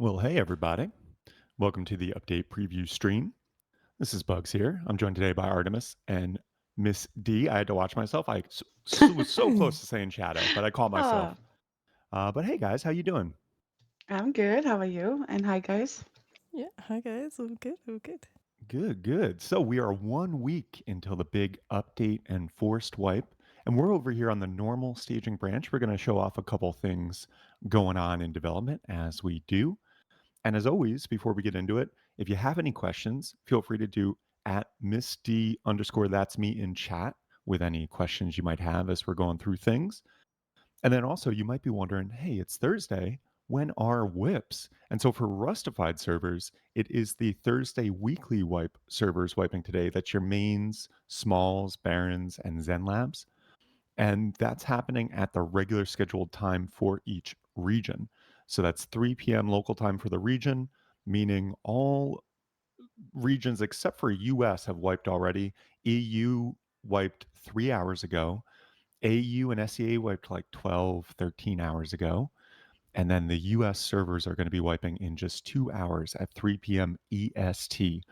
Well, hey, everybody. Welcome to the update preview stream. This is Bugs here. I'm joined today by Artemis and Miss D. I had to watch myself. Was so close to saying Shadow, but I caught Ah, myself. But hey, guys, how you doing? I'm good. How are you? And hi, guys. Yeah, hi guys. I'm good. I'm good. Good, good. So we are 1 week until the big update and forced wipe. And we're over here on the normal staging branch. We're going to show off a couple things going on in development as we do. And as always, before we get into it, if you have any questions, feel free to do at Miss D underscore that's me in chat with any questions you might have as we're going through things. And then also, you might be wondering, hey, it's Thursday. When are whips? And so for Rustafied servers, it is the Thursday weekly wipe servers wiping today. That's your mains, smalls, barons, and Zen labs. And that's happening at the regular scheduled time for each region. So that's 3 p.m. local time for the region, meaning all regions except for US have wiped already. EU wiped 3 hours ago. AU and SEA wiped like 12, 13 hours ago. And then the US servers are going to be wiping in just 2 hours at 3 p.m. EST.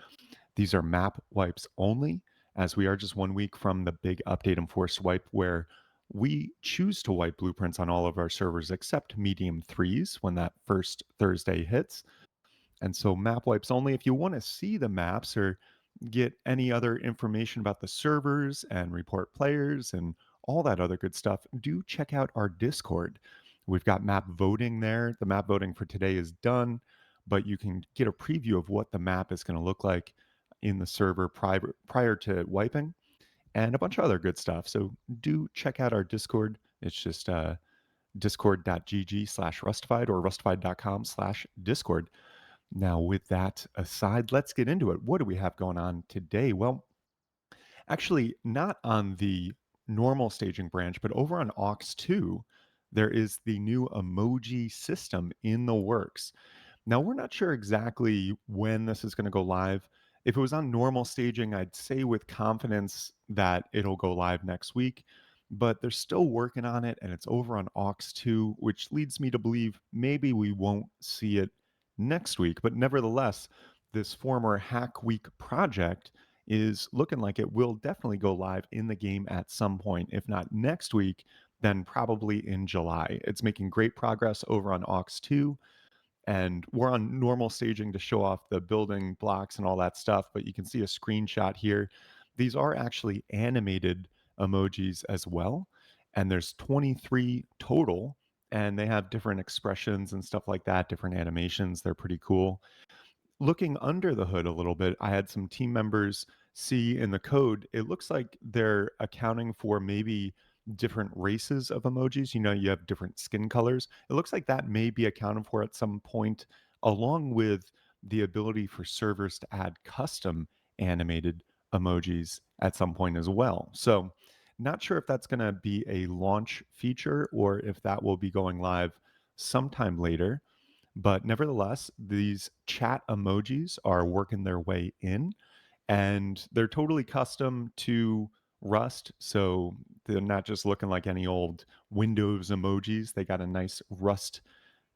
These are map wipes only, as we are just 1 week from the big update and forced wipe where we choose to wipe blueprints on all of our servers except medium threes when that first Thursday hits. And so map wipes only. If you want to see the maps or get any other information about the servers and report players and all that other good stuff, do check out our Discord. We've got map voting there. The map voting for today is done, but you can get a preview of what the map is going to look like in the server prior to wiping and a bunch of other good stuff. So do check out our Discord. It's just discord.gg/rustified or rustified.com/discord. Now, with that aside, let's get into it. What do we have going on today? Well, actually, not on the normal staging branch, but over on aux 2, there is the new emoji system in the works. Now, we're not sure exactly when this is going to go live. If it was on normal staging, I'd say with confidence that it'll go live next week, but they're still working on it and it's over on aux 2, which leads me to believe maybe we won't see it next week. But nevertheless, this former Hack Week project is looking like it will definitely go live in the game at some point. If not next week, then probably in July. It's making great progress over on aux 2, and we're on normal staging to show off the building blocks and all that stuff, but you can see a screenshot here. These are actually animated emojis as well, and there's 23 total, and they have different expressions and stuff like that, different animations. They're pretty cool. Looking under the hood a little bit, I had some team members see in the code, it looks like they're accounting for maybe different races of emojis. You know, you have different skin colors. It looks like that may be accounted for at some point, along with the ability for servers to add custom animated emojis at some point as well. So, not sure if that's going to be a launch feature or if that will be going live sometime later. But nevertheless, these chat emojis are working their way in and they're totally custom to Rust. So they're not just looking like any old Windows emojis. They got a nice Rust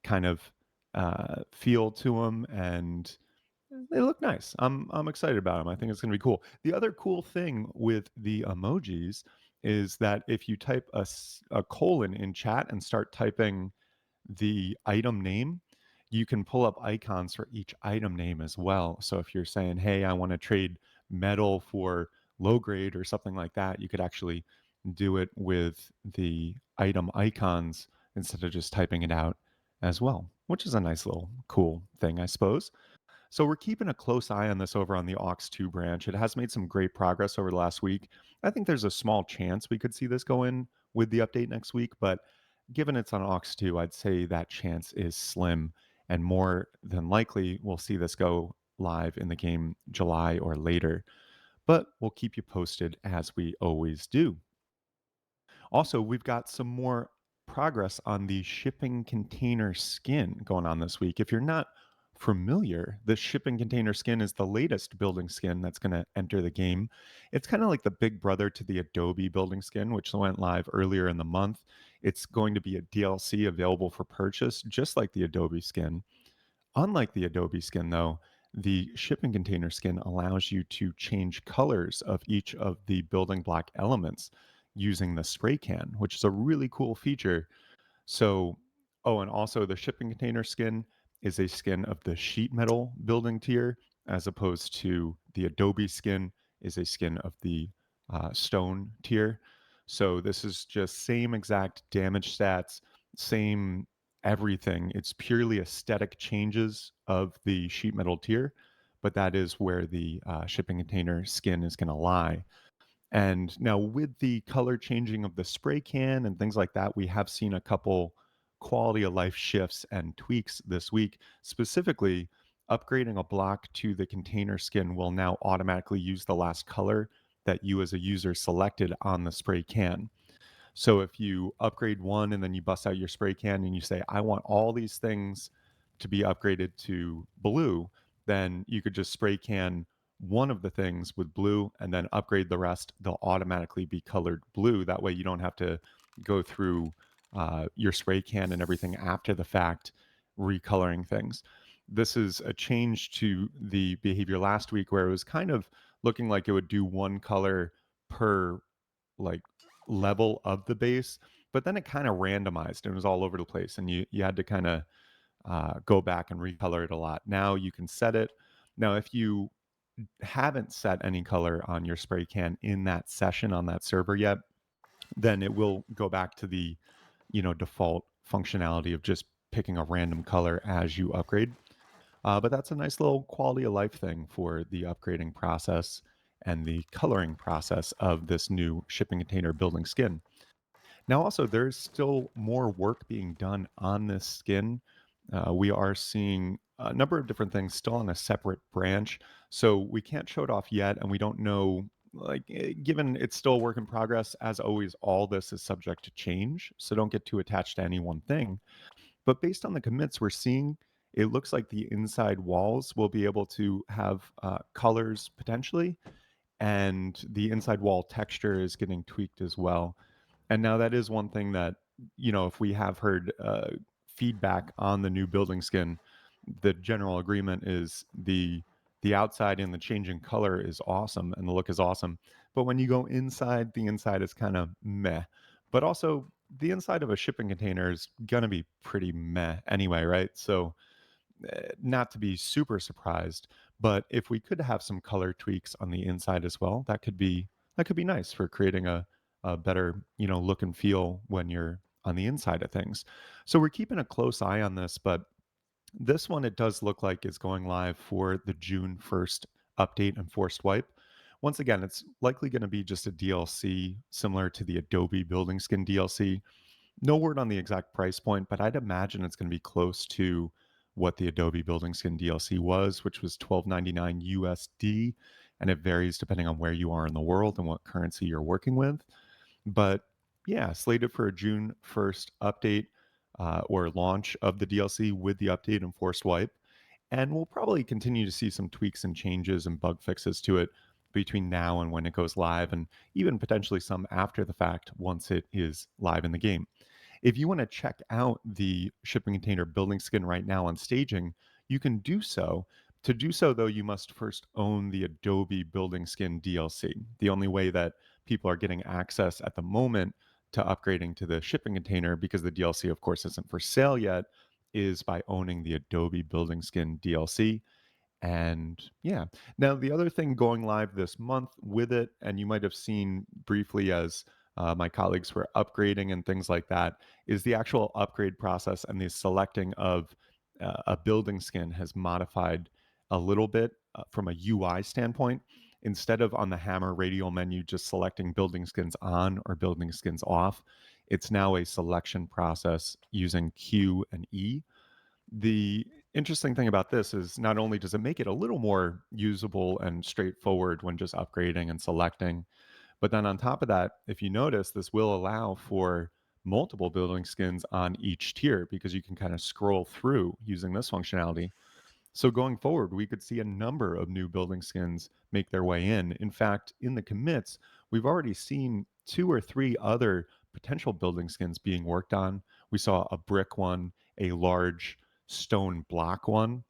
kind of feel to them and they look nice. I'm excited about them. I think it's going to be cool. The other cool thing with the emojis is that if you type a colon in chat and start typing the item name, you can pull up icons for each item name as well. So if you're saying, hey, I want to trade metal for low grade or something like that, you could actually do it with the item icons instead of just typing it out as well, which is a nice little cool thing, I suppose. So we're keeping a close eye on this over on the aux 2 branch. It has made some great progress over the last week. I think there's a small chance we could see this go in with the update next week, but given it's on aux 2, I'd say that chance is slim, and more than likely we'll see this go live in the game July or later. But we'll keep you posted as we always do. Also, we've got some more progress on the shipping container skin going on this week. If you're not familiar, the shipping container skin is the latest building skin that's going to enter the game. It's kind of like the big brother to the Adobe building skin, which went live earlier in the month. It's going to be a DLC available for purchase, just like the Adobe skin. Unlike the Adobe skin, though, the shipping container skin allows you to change colors of each of the building block elements using the spray can, which is a really cool feature. So, oh, and also the shipping container skin is a skin of the sheet metal building tier, as opposed to the Adobe skin is a skin of the stone tier. So this is just same exact damage stats, same everything. It's purely aesthetic changes of the sheet metal tier, but that is where the shipping container skin is going to lie. And now with the color changing of the spray can and things like that, we have seen a couple quality of life shifts and tweaks this week. Specifically, upgrading a block to the container skin will now automatically use the last color that you as a user selected on the spray can. So if you upgrade one and then you bust out your spray can and you say, I want all these things to be upgraded to blue, then you could just spray can one of the things with blue and then upgrade the rest. They'll automatically be colored blue. That way you don't have to go through your spray can and everything after the fact, recoloring things. This is a change to the behavior last week where it was kind of looking like it would do one color per like level of the base, but then it kind of randomized and it was all over the place, and you had to kind of go back and recolor it a lot. Now you can set it. Now, if you haven't set any color on your spray can in that session on that server yet, then it will go back to the default functionality of just picking a random color as you upgrade. But that's a nice little quality of life thing for the upgrading process and the coloring process of this new shipping container building skin. Now, also, there's still more work being done on this skin. We are seeing a number of different things still on a separate branch. So we can't show it off yet. And we don't know, given it's still a work in progress, as always, all this is subject to change. So don't get too attached to any one thing. But based on the commits we're seeing, it looks like the inside walls will be able to have colors potentially, and the inside wall texture is getting tweaked as well. And now that is one thing that, if we have heard feedback on the new building skin, the general agreement is the outside and the changing color is awesome and the look is awesome. But when you go inside, the inside is kind of meh. But also the inside of a shipping container is gonna be pretty meh anyway, right? So not to be super surprised, but if we could have some color tweaks on the inside as well, that could be nice for creating a better look and feel when you're on the inside of things. So we're keeping a close eye on this, but this one it does look like is going live for the June 1st update and forced wipe. Once again, it's likely going to be just a DLC similar to the Adobe Building Skin DLC. No word on the exact price point, but I'd imagine it's going to be close to what the Adobe Building Skin DLC was, which was 12.99 USD, and it varies depending on where you are in the world and what currency you're working with. But yeah, slated for a June 1st update or launch of the DLC with the update and forced wipe. And we'll probably continue to see some tweaks and changes and bug fixes to it between now and when it goes live, and even potentially some after the fact once it is live in the game. If you want to check out the shipping container building skin right now on staging, you can do so. To do so, though, you must first own the Adobe Building Skin DLC. The only way that people are getting access at the moment to upgrading to the shipping container, because the DLC, of course, isn't for sale yet, is by owning the Adobe Building Skin DLC. And yeah, now the other thing going live this month with it, and you might have seen briefly as my colleagues were upgrading and things like that, is the actual upgrade process and the selecting of a building skin has modified a little bit from a UI standpoint. Instead of on the hammer radial menu just selecting building skins on or building skins off, it's now a selection process using Q and E. The interesting thing about this is not only does it make it a little more usable and straightforward when just upgrading and selecting, but then on top of that, if you notice, this will allow for multiple building skins on each tier because you can kind of scroll through using this functionality. So going forward, we could see a number of new building skins make their way in. In fact, in the commits, we've already seen two or three other potential building skins being worked on. We saw a brick one, a large stone block one,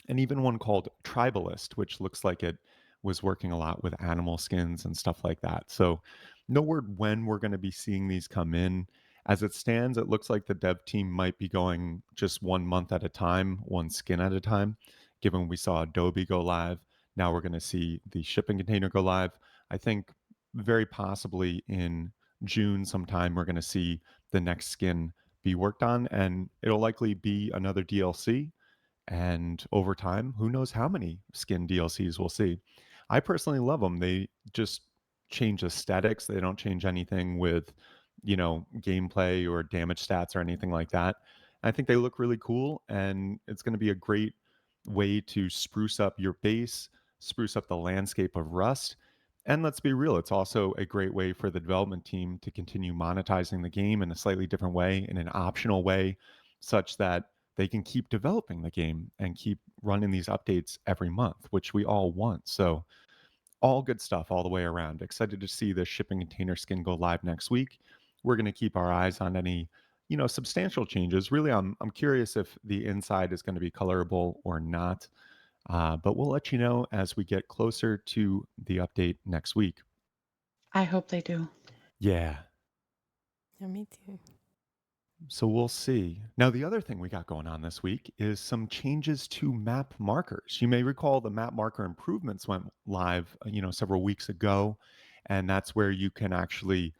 and even one called Tribalist, which looks like it was working a lot with animal skins and stuff like that. So, no word when we're going to be seeing these come in. As it stands, it looks like the dev team might be going just 1 month at a time, one skin at a time. Given we saw Adobe go live, now we're going to see the shipping container go live. I think very possibly in June sometime, we're going to see the next skin be worked on, and it'll likely be another DLC, and over time, who knows how many skin DLCs we'll see. I personally love them. They just change aesthetics. They don't change anything with, gameplay or damage stats or anything like that. I think they look really cool, and it's going to be a great way to spruce up your base, spruce up the landscape of Rust. And let's be real, it's also a great way for the development team to continue monetizing the game in a slightly different way, in an optional way, such that they can keep developing the game and keep running these updates every month, which we all want. So, all good stuff all the way around. Excited to see the shipping container skin go live next week. We're going to keep our eyes on any, substantial changes. Really, I'm curious if the inside is going to be colorable or not. But we'll let you know as we get closer to the update next week. I hope they do. Yeah. Yeah, me too. So we'll see. Now, the other thing we got going on this week is some changes to map markers. You may recall the map marker improvements went live, several weeks ago, and that's where you can actually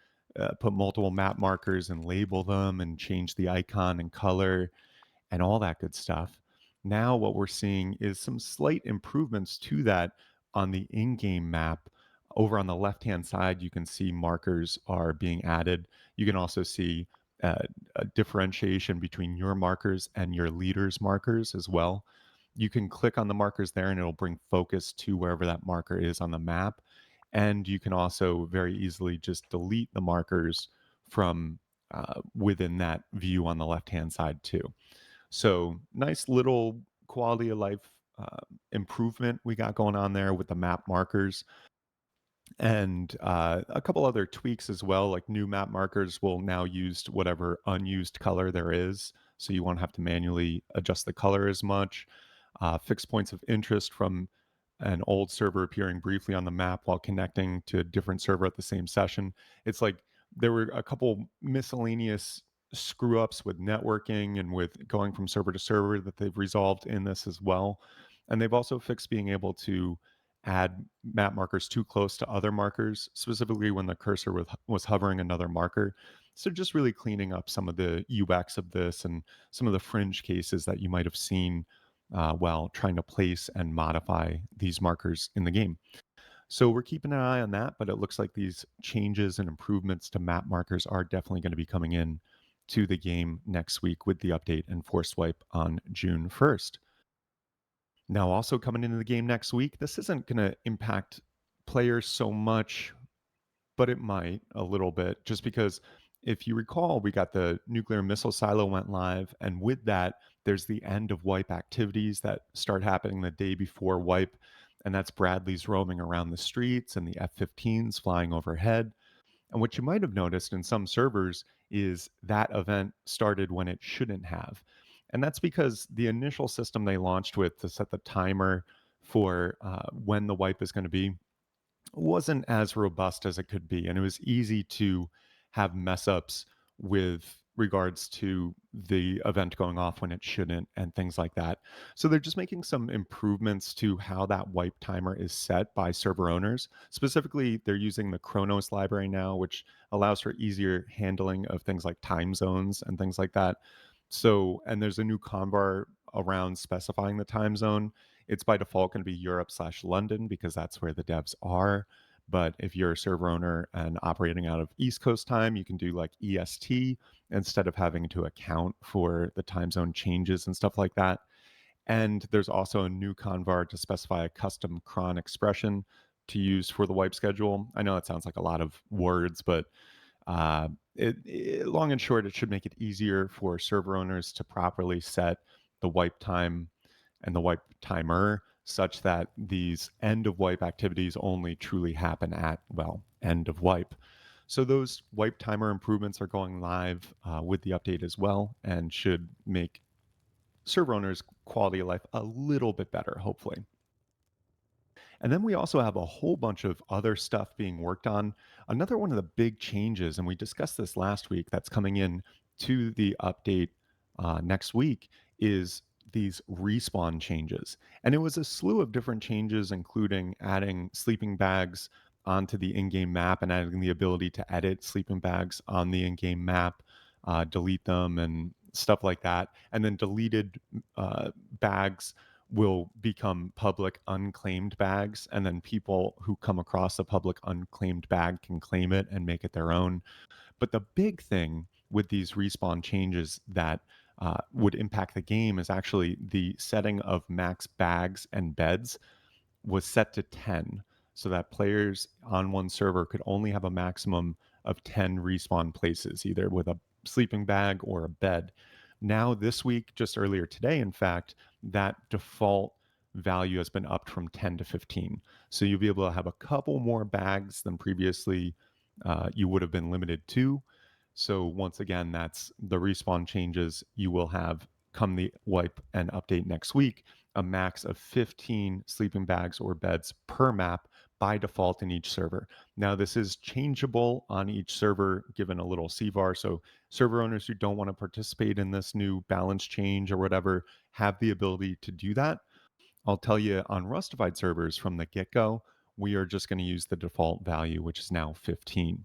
put multiple map markers and label them and change the icon and color and all that good stuff. Now, what we're seeing is some slight improvements to that on the in game map. Over on the left hand side, you can see markers are being added. You can also see uh, a differentiation between your markers and your leader's markers as well. You can click on the markers there and it'll bring focus to wherever that marker is on the map. And you can also very easily just delete the markers from within that view on the left hand side, too. So nice little quality of life improvement we got going on there with the map markers, and a couple other tweaks as well. Like new map markers will now use whatever unused color there is, so you won't have to manually adjust the color as much. Fixed points of interest from an old server appearing briefly on the map while connecting to a different server at the same session. It's like there were a couple miscellaneous screw ups with networking and with going from server to server that they've resolved in this as well. And they've also fixed being able to add map markers too close to other markers, specifically when the cursor was hovering another marker. So just really cleaning up some of the UX of this and some of the fringe cases that you might have seen while trying to place and modify these markers in the game. So we're keeping an eye on that, but it looks like these changes and improvements to map markers are definitely going to be coming in to the game next week with the update and force wipe on June 1st. Now, also coming into the game next week, this isn't going to impact players so much, but it might a little bit, just because if you recall, we got the nuclear missile silo went live, and with that, there's the end of wipe activities that start happening the day before wipe, and that's Bradley's roaming around the streets and the F-15s flying overhead. And what you might have noticed in some servers is that event started when it shouldn't have. And that's because the initial system they launched with to set the timer for when the wipe is going to be wasn't as robust as it could be. And it was easy to have mess ups with regards to the event going off when it shouldn't and things like that. So they're just making some improvements to how that wipe timer is set by server owners. Specifically, they're using the Chronos library now, which allows for easier handling of things like time zones and things like that. So, and there's a new convar around specifying the time zone. It's by default going to be Europe/London because that's where the devs are. But if you're a server owner and operating out of East Coast time, you can do like EST instead of having to account for the time zone changes and stuff like that. And there's also a new convar to specify a custom cron expression to use for the wipe schedule. I know that sounds like a lot of words, but long and short, it should make it easier for server owners to properly set the wipe time and the wipe timer such that these end of wipe activities only truly happen at, well, end of wipe. So those wipe timer improvements are going live with the update as well and should make server owners' quality of life a little bit better, hopefully. And then we also have a whole bunch of other stuff being worked on. Another one of the big changes, and we discussed this last week, that's coming in to the update next week is these respawn changes. And it was a slew of different changes, including adding sleeping bags onto the in game map and adding the ability to edit sleeping bags on the in game map, delete them, and stuff like that. And then deleted bags will become public unclaimed bags, and then people who come across a public unclaimed bag can claim it and make it their own. But the big thing with these respawn changes that would impact the game is actually the setting of max bags and beds was set to 10, so that players on one server could only have a maximum of 10 respawn places, either with a sleeping bag or a bed. Now, this week, just earlier today, in fact, that default value has been upped from 10 to 15. So you'll be able to have a couple more bags than previously you would have been limited to. So once again, that's the respawn changes. You will have come the wipe and update next week a max of 15 sleeping bags or beds per map by default in each server. Now, this is changeable on each server given a little CVAR. So, server owners who don't want to participate in this new balance change or whatever have the ability to do that. I'll tell you on Rustafied servers from the get go, we are just going to use the default value, which is now 15.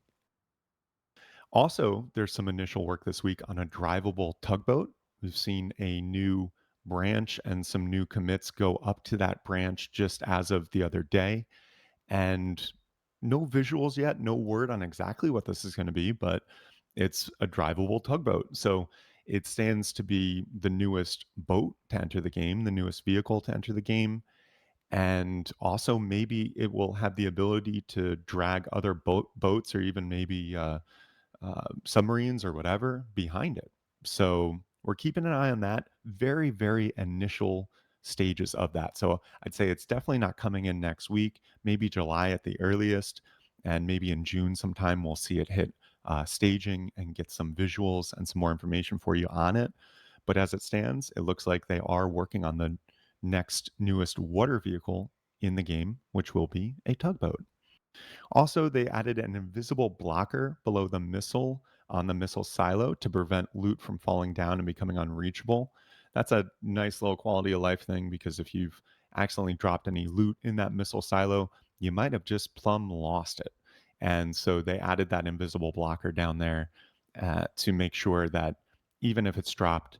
Also, there's some initial work this week on a drivable tugboat. We've seen a new branch and some new commits go up to that branch just as of the other day. And no visuals yet, no word on exactly what this is going to be, but it's a drivable tugboat. So it stands to be the newest boat to enter the game, the newest vehicle to enter the game. And also, maybe it will have the ability to drag other boats or even maybe submarines or whatever behind it. So we're keeping an eye on that. Very, very initial stages of that. So I'd say it's definitely not coming in next week, maybe July at the earliest. And maybe in June sometime we'll see it hit staging and get some visuals and some more information for you on it. But as it stands, it looks like they are working on the next newest water vehicle in the game, which will be a tugboat. Also, they added an invisible blocker below the missile on the missile silo to prevent loot from falling down and becoming unreachable. That's a nice little quality of life thing because if you've accidentally dropped any loot in that missile silo, you might have just plumb lost it. And so they added that invisible blocker down there to make sure that even if it's dropped,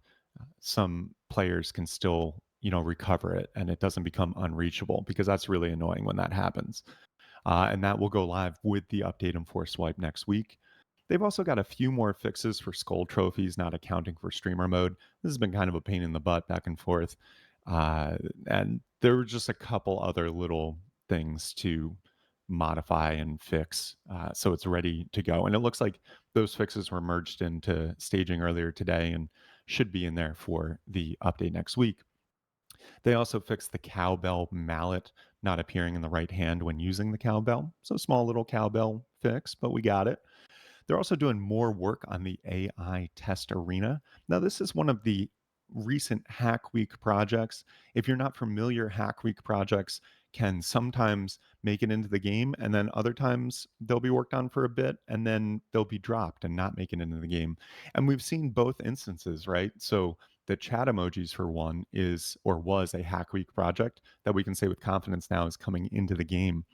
some players can still, recover it and it doesn't become unreachable because that's really annoying when that happens. And that will go live with the update and force swipe next week. They've also got a few more fixes for skull trophies, not accounting for streamer mode. This has been kind of a pain in the butt back and forth. And there were just a couple other little things to modify and fix so it's ready to go. And it looks like those fixes were merged into staging earlier today and should be in there for the update next week. They also fixed the cowbell mallet not appearing in the right hand when using the cowbell. So, small little cowbell fix, but we got it. They're also doing more work on the AI test arena. Now, this is one of the recent Hack Week projects. If you're not familiar, Hack Week projects can sometimes make it into the game, and then other times they'll be worked on for a bit and then they'll be dropped and not make it into the game. And we've seen both instances, right? So, the chat emojis, for one, is or was a Hack Week project that we can say with confidence now is coming into the game.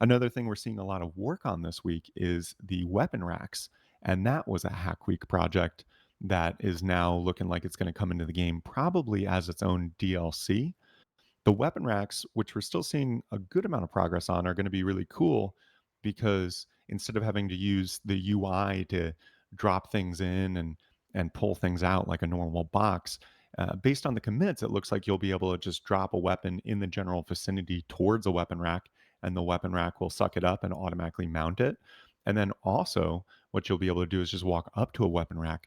Another thing we're seeing a lot of work on this week is the weapon racks. And that was a Hack Week project that is now looking like it's going to come into the game probably as its own DLC. The weapon racks, which we're still seeing a good amount of progress on, are going to be really cool because instead of having to use the UI to drop things in and pull things out like a normal box, based on the commits, it looks like you'll be able to just drop a weapon in the general vicinity towards a weapon rack, and the weapon rack will suck it up and automatically mount it. And then also, what you'll be able to do is just walk up to a weapon rack,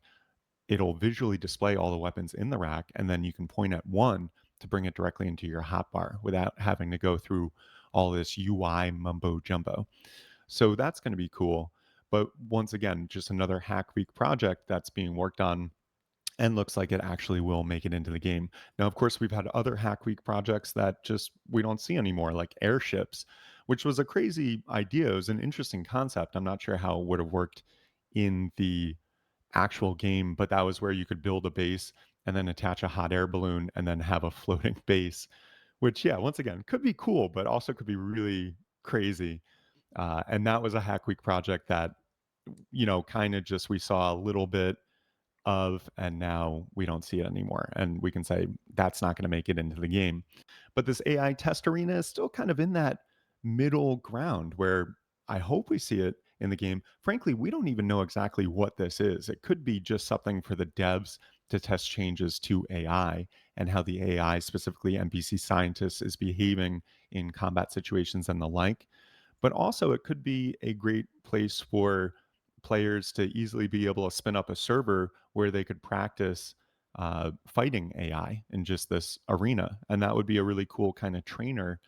it'll visually display all the weapons in the rack, and then you can point at one to bring it directly into your hotbar without having to go through all this UI mumbo jumbo. So that's going to be cool. But once again, just another Hack Week project that's being worked on and looks like it actually will make it into the game. Now, of course, we've had other Hack Week projects that just we don't see anymore, like airships, which was a crazy idea. It was an interesting concept. I'm not sure how it would have worked in the actual game, but that was where you could build a base and then attach a hot air balloon and then have a floating base, which, yeah, once again, could be cool, but also could be really crazy. And that was a Hack Week project that, kind of just we saw a little bit of, and now we don't see it anymore. And we can say that's not going to make it into the game. But this AI test arena is still kind of in that middle ground where I hope we see it in the game. Frankly, we don't even know exactly what this is. It could be just something for the devs to test changes to AI and how the AI, specifically NPC scientists, is behaving in combat situations and the like. But also, it could be a great place for players to easily be able to spin up a server where they could practice fighting AI in just this arena. And that would be a really cool kind of trainer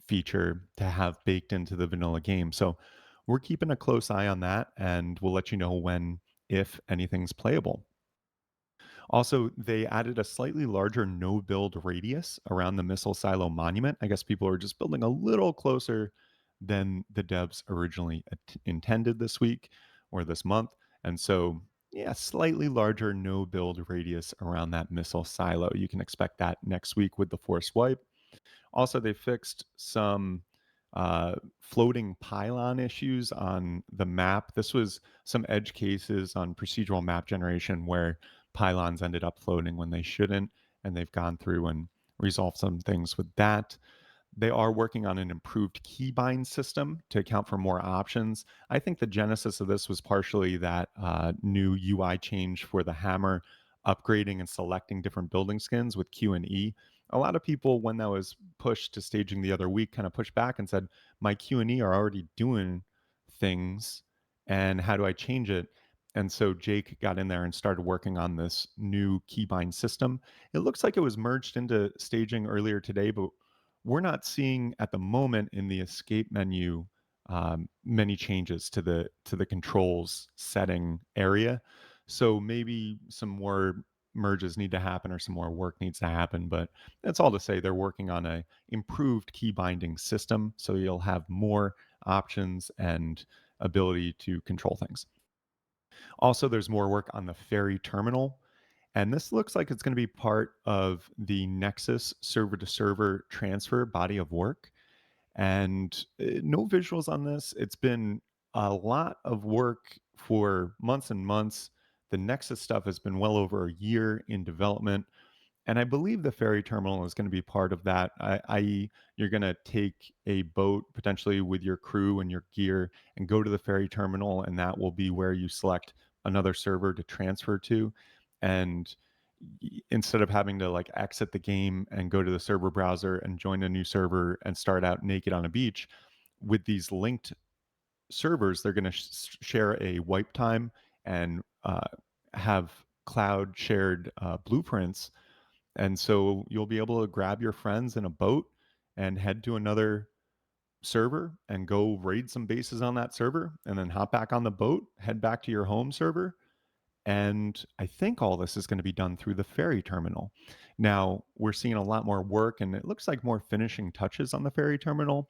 feature to have baked into the vanilla game. So we're keeping a close eye on that, and we'll let you know when, if anything's playable. Also, they added a slightly larger no build radius around the missile silo monument. I guess people are just building a little closer than the devs originally intended this week or this month. And so, yeah, slightly larger no build radius around that missile silo. You can expect that next week with the force wipe. Also, they fixed some floating pylon issues on the map. This was some edge cases on procedural map generation where pylons ended up floating when they shouldn't, and they've gone through and resolved some things with that. They are working on an improved keybind system to account for more options. I think the genesis of this was partially that new UI change for the hammer, upgrading and selecting different building skins with Q and E. A lot of people, when that was pushed to staging the other week, kind of pushed back and said, "My Q and E are already doing things, and how do I change it?" And so Jake got in there and started working on this new keybind system. It looks like it was merged into staging earlier today, but we're not seeing at the moment in the escape menu many changes to the controls setting area. So maybe some more merges need to happen or some more work needs to happen. But that's all to say they're working on a improved key binding system, so you'll have more options and ability to control things. Also, there's more work on the ferry terminal. And this looks like it's going to be part of the Nexus server to server transfer body of work. And no visuals on this. It's been a lot of work for months and months. The Nexus stuff has been well over a year in development. And I believe the ferry terminal is going to be part of that, i.e., you're going to take a boat potentially with your crew and your gear and go to the ferry terminal, and that will be where you select another server to transfer to. And instead of having to like exit the game and go to the server browser and join a new server and start out naked on a beach, with these linked servers, they're going to share a wipe time and have cloud shared blueprints, and so you'll be able to grab your friends in a boat and head to another server and go raid some bases on that server and then hop back on the boat, head back to your home server. And I think all this is going to be done through the ferry terminal. Now, we're seeing a lot more work and it looks like more finishing touches on the ferry terminal.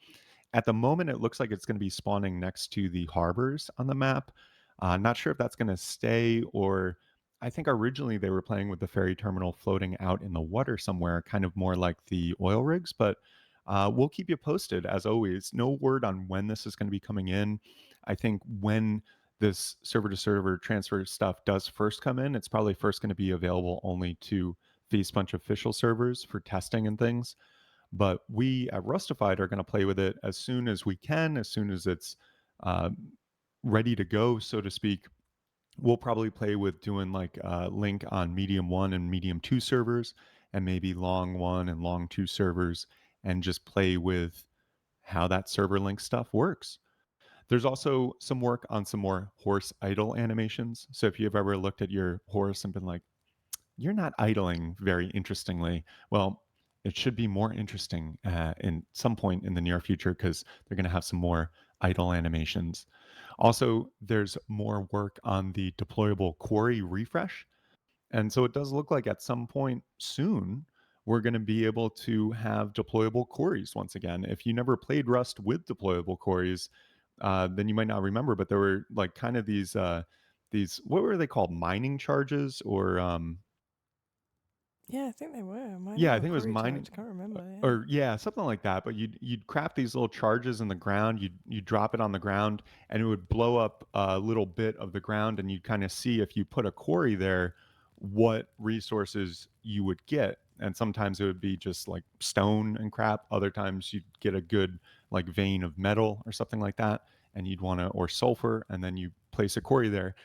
At the moment, it looks like it's going to be spawning next to the harbors on the map. Not sure if that's going to stay, or I think originally they were playing with the ferry terminal floating out in the water somewhere, kind of more like the oil rigs. But we'll keep you posted as always. No word on when this is going to be coming in. I think when this server to server transfer stuff does first come in, it's probably first going to be available only to Facepunch official servers for testing and things. But we at Rustafied are going to play with it as soon as we can, as soon as it's uh, ready to go, so to speak. We'll probably play with doing like link on medium one and medium two servers, and maybe long one and long two servers, and just play with how that server link stuff works. There's also some work on some more horse idle animations. So if you've ever looked at your horse and been like, you're not idling very interestingly. Well, it should be more interesting in some point in the near future because they're going to have some more idle animations. Also, there's more work on the deployable quarry refresh. And so it does look like at some point soon, we're going to be able to have deployable quarries once again. If you never played Rust with deployable quarries, then you might not remember, but there were like kind of these what were they called? Mining charges or Yeah, I think they were yeah, mining I or think it was quarry mining charge. I can't remember. Yeah. or yeah, something like that. But you'd craft these little charges in the ground. You'd drop it on the ground, and it would blow up a little bit of the ground, and you'd kind of see if you put a quarry there, what resources you would get. And sometimes it would be just like stone and crap. Other times you'd get a good like vein of metal or something like that, and you'd want to or sulfur, and then you place a quarry there.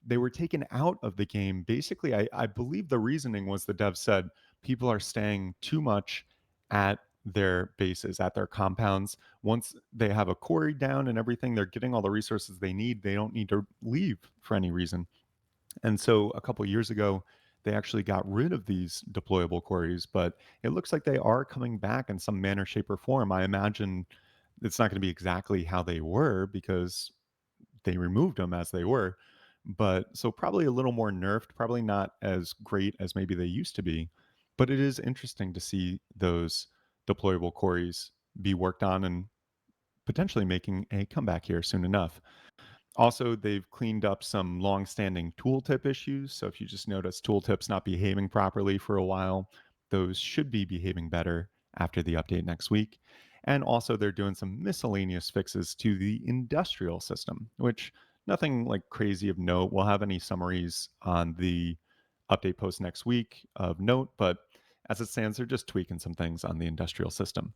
They were taken out of the game. Basically, I believe the reasoning was the dev said people are staying too much at their bases, at their compounds. Once they have a quarry down and everything, they're getting all the resources they need. They don't need to leave for any reason. And so a couple years ago, they actually got rid of these deployable quarries, but it looks like they are coming back in some manner, shape, or form. I imagine it's not going to be exactly how they were because they removed them as they were. But so probably a little more nerfed, probably not as great as maybe they used to be. But it is interesting to see those deployable quarries be worked on and potentially making a comeback here soon enough. Also, they've cleaned up some long-standing tooltip issues. So if you just notice tooltips not behaving properly for a while, those should be behaving better after the update next week. And also, they're doing some miscellaneous fixes to the industrial system, which nothing like crazy of note. We'll have any summaries on the update post next week of note, but as it stands, they're just tweaking some things on the industrial system.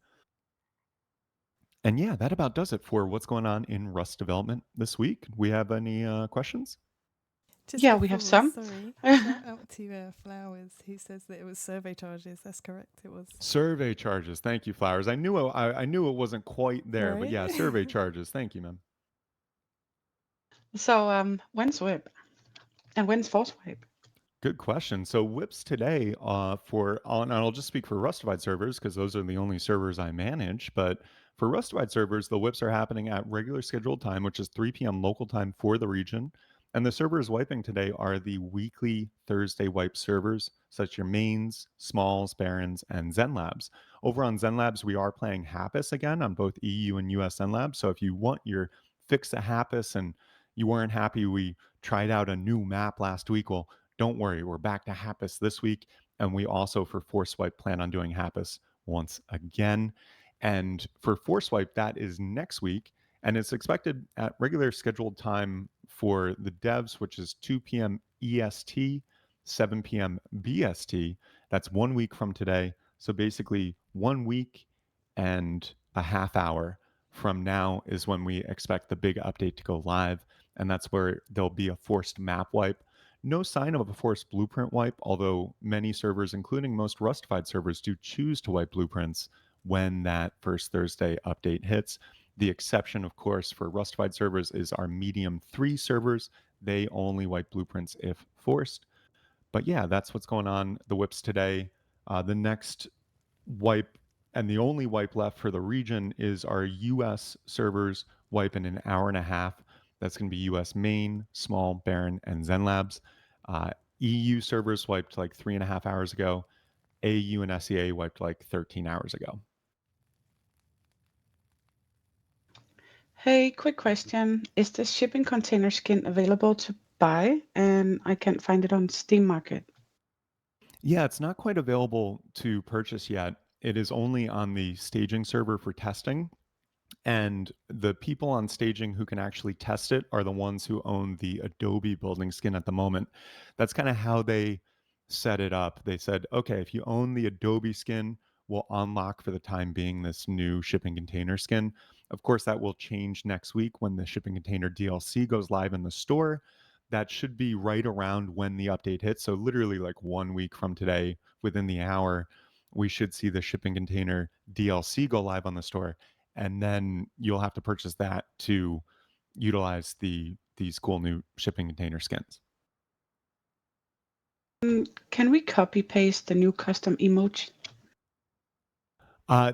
And yeah, that about does it for what's going on in Rust development this week. We have any questions? Just Yeah, we have before, some. sorry, shout out to Flowers who says that it was survey charges. That's correct. It was. Survey charges. Thank you, Flowers. I knew it wasn't quite there, but Right? yeah, survey charges. Thank you, man. So, when's WIP and when's Force Wipe? Good question. So whips today for and I'll just speak for Rustified servers because those are the only servers I manage. But for Rustified servers, the whips are happening at regular scheduled time, which is 3 p.m. local time for the region. And the servers wiping today are the weekly Thursday wipe servers, such your mains, smalls, barons, and Zen Labs. Over on Zen Labs, we are playing Happus again on both EU and US Zen Labs. So if you want your fix of Happus and you weren't happy, we tried out a new map last week. Well, don't worry, we're back to Happus this week. And we also, for Force Swipe, plan on doing Happus once again. And for Force Swipe, that is next week. And it's expected at regular scheduled time for the devs, which is 2 p.m. EST, 7 p.m. BST. That's 1 week from today. So basically, 1 week and a half hour from now is when we expect the big update to go live. And that's where there'll be a forced map wipe. No sign of a forced blueprint wipe, although many servers, including most Rustified servers, do choose to wipe blueprints when that first Thursday update hits. The exception, of course, for Rustified servers is our Medium 3 servers. They only wipe blueprints if forced. But yeah, that's what's going on. The whips today. The next wipe and the only wipe left for the region is our US servers wipe in an hour and a half. That's going to be US main, small, Baron, and Zen Labs. EU servers wiped like 3.5 hours ago. AU and SEA wiped like 13 hours ago. Hey, quick question. Is the shipping container skin available to buy? And I can't find it on Steam Market. Yeah, it's not quite available to purchase yet. It is only on the staging server for testing. And the people on staging who can actually test it are the ones who own the Adobe building skin at the moment. That's kind of how they set it up. They said, okay, if you own the Adobe skin, we'll unlock for the time being this new shipping container skin. Of course, that will change next week when the shipping container DLC goes live in the store. That should be right around when the update hits. So, literally, like 1 week from today, within the hour, we should see the shipping container DLC go live on the store, and then you'll have to purchase that to utilize these cool new shipping container skins. Can we copy paste the new custom emoji?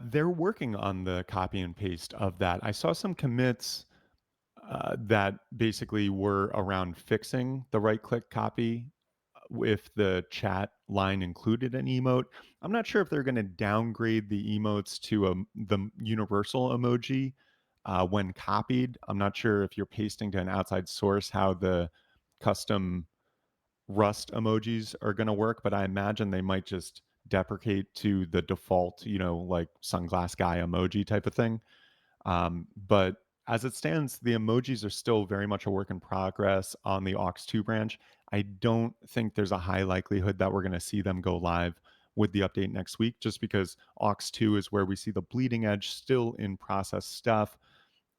They're working on the copy and paste of that. I saw some commits that basically were around fixing the right click copy if the chat line included an emote. I'm not sure if they're going to downgrade the emotes to the universal emoji when copied. I'm not sure if you're pasting to an outside source how the custom Rust emojis are going to work, but I imagine they might just deprecate to the default, like sunglass guy emoji type of thing. But as it stands, the emojis are still very much a work in progress on the aux2 branch. I don't think there's a high likelihood that we're going to see them go live with the update next week, just because aux2 is where we see the bleeding edge still in process stuff.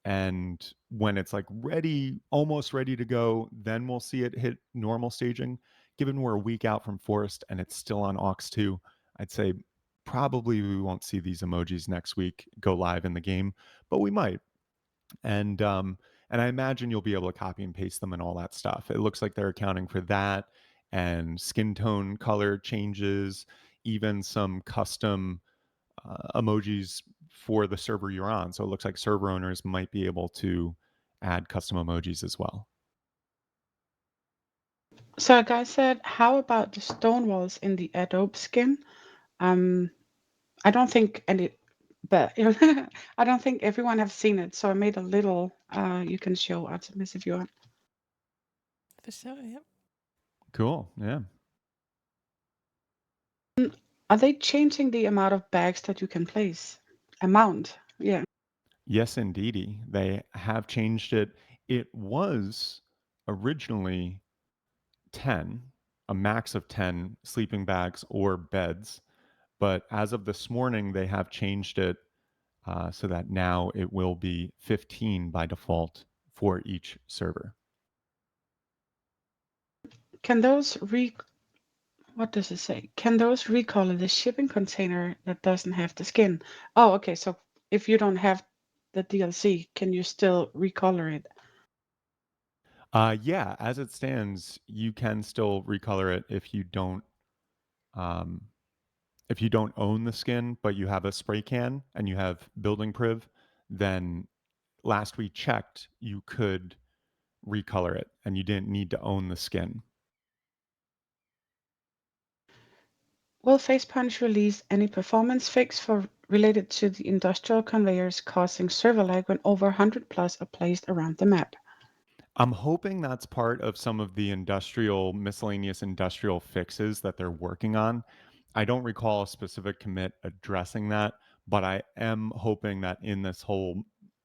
And when it's like ready, almost ready to go, then we'll see it hit normal staging. Given we're a week out from Forest and it's still on aux2, I'd say probably we won't see these emojis next week go live in the game, but we might. And I imagine you'll be able to copy and paste them and all that stuff. It looks like they're accounting for that, and skin tone color changes, even some custom emojis for the server you're on. So it looks like server owners might be able to add custom emojis as well. So a guy said, how about the stone walls in the Adobe skin? Um, I don't think any, but I don't think everyone have seen it. So I made a little. You can show Artemis if you want. For sure, yep. Cool. Yeah. Are they changing the amount of bags that you can place? Amount, yeah. Yes, indeedy. They have changed it. It was originally 10, a max of 10 sleeping bags or beds. But as of this morning, they have changed it so that now it will be 15 by default for each server. Can those what does it say? Can those recolor the shipping container that doesn't have the skin? Oh, okay. So if you don't have the DLC, can you still recolor it? Yeah, as it stands, you can still recolor it um, if you don't own the skin, but you have a spray can and you have building priv. Then last we checked, you could recolor it, and you didn't need to own the skin. Will Facepunch release any performance fix for related to the industrial conveyors causing server lag when over 100 plus are placed around the map? I'm hoping that's part of some of the miscellaneous industrial fixes that they're working on. I don't recall a specific commit addressing that, but I am hoping that in this whole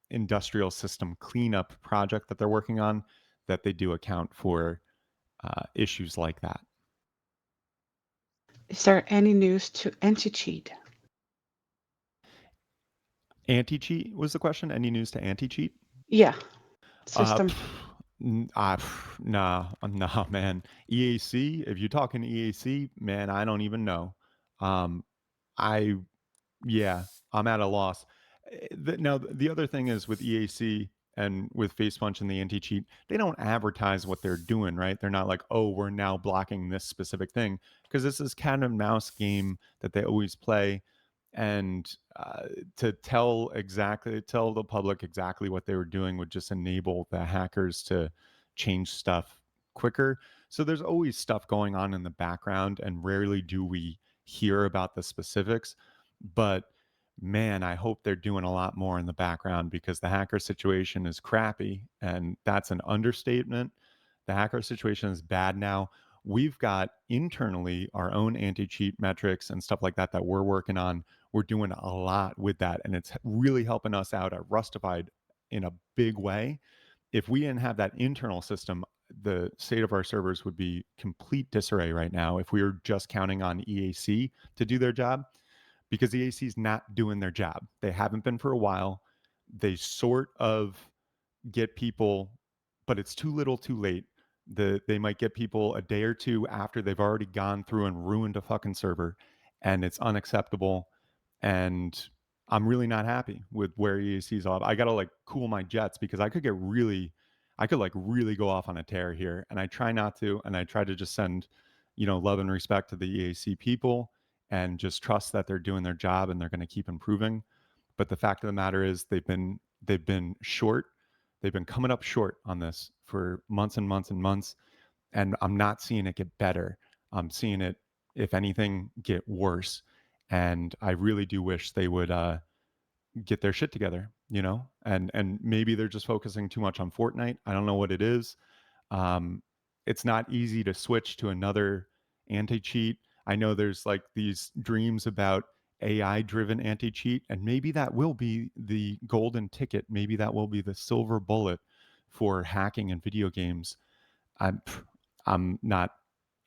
industrial system cleanup project that they're working on, that they do account for issues like that. Is there any news to anti-cheat? Anti-cheat was the question. Any news to anti-cheat? Yeah, Uh, system. nah, man. EAC. If you're talking EAC, man, I don't even know. Um, I Yeah, I'm at a loss. Now, the other thing is with EAC and with FacePunch and the anti-cheat, they don't advertise what they're doing, right? They're not like, oh, we're now blocking this specific thing, because this is cat and mouse game that they always play. And to tell the public exactly what they were doing would just enable the hackers to change stuff quicker. So there's always stuff going on in the background, and rarely do we hear about the specifics. But man, I hope they're doing a lot more in the background, because the hacker situation is crappy, and that's an understatement. The hacker situation is bad now. We've got internally our own anti-cheat metrics and stuff like that that we're working on. We're doing a lot with that, and it's really helping us out at Rustafied in a big way. If we didn't have that internal system, the state of our servers would be complete disarray right now if we were just counting on EAC to do their job, because the AC is not doing their job. They haven't been for a while. They sort of get people, but it's too little too late. They might get people a day or two after they've already gone through and ruined a fucking server, and it's unacceptable. And I'm really not happy with where EAC's off. I gotta like cool my jets, because I could like really go off on a tear here, and I try not to, and I try to just send, love and respect to the EAC people, and just trust that they're doing their job and they're going to keep improving. But the fact of the matter is, they've been short. They've been coming up short on this for months and months and months, and I'm not seeing it get better. I'm seeing it, if anything, get worse. And I really do wish they would get their shit together, you know? And maybe they're just focusing too much on Fortnite. I don't know what it is. Um, it's not easy to switch to another anti-cheat. I know there's like these dreams about AI driven anti-cheat, and maybe that will be the golden ticket. Maybe that will be the silver bullet for hacking in video games. I'm I'm not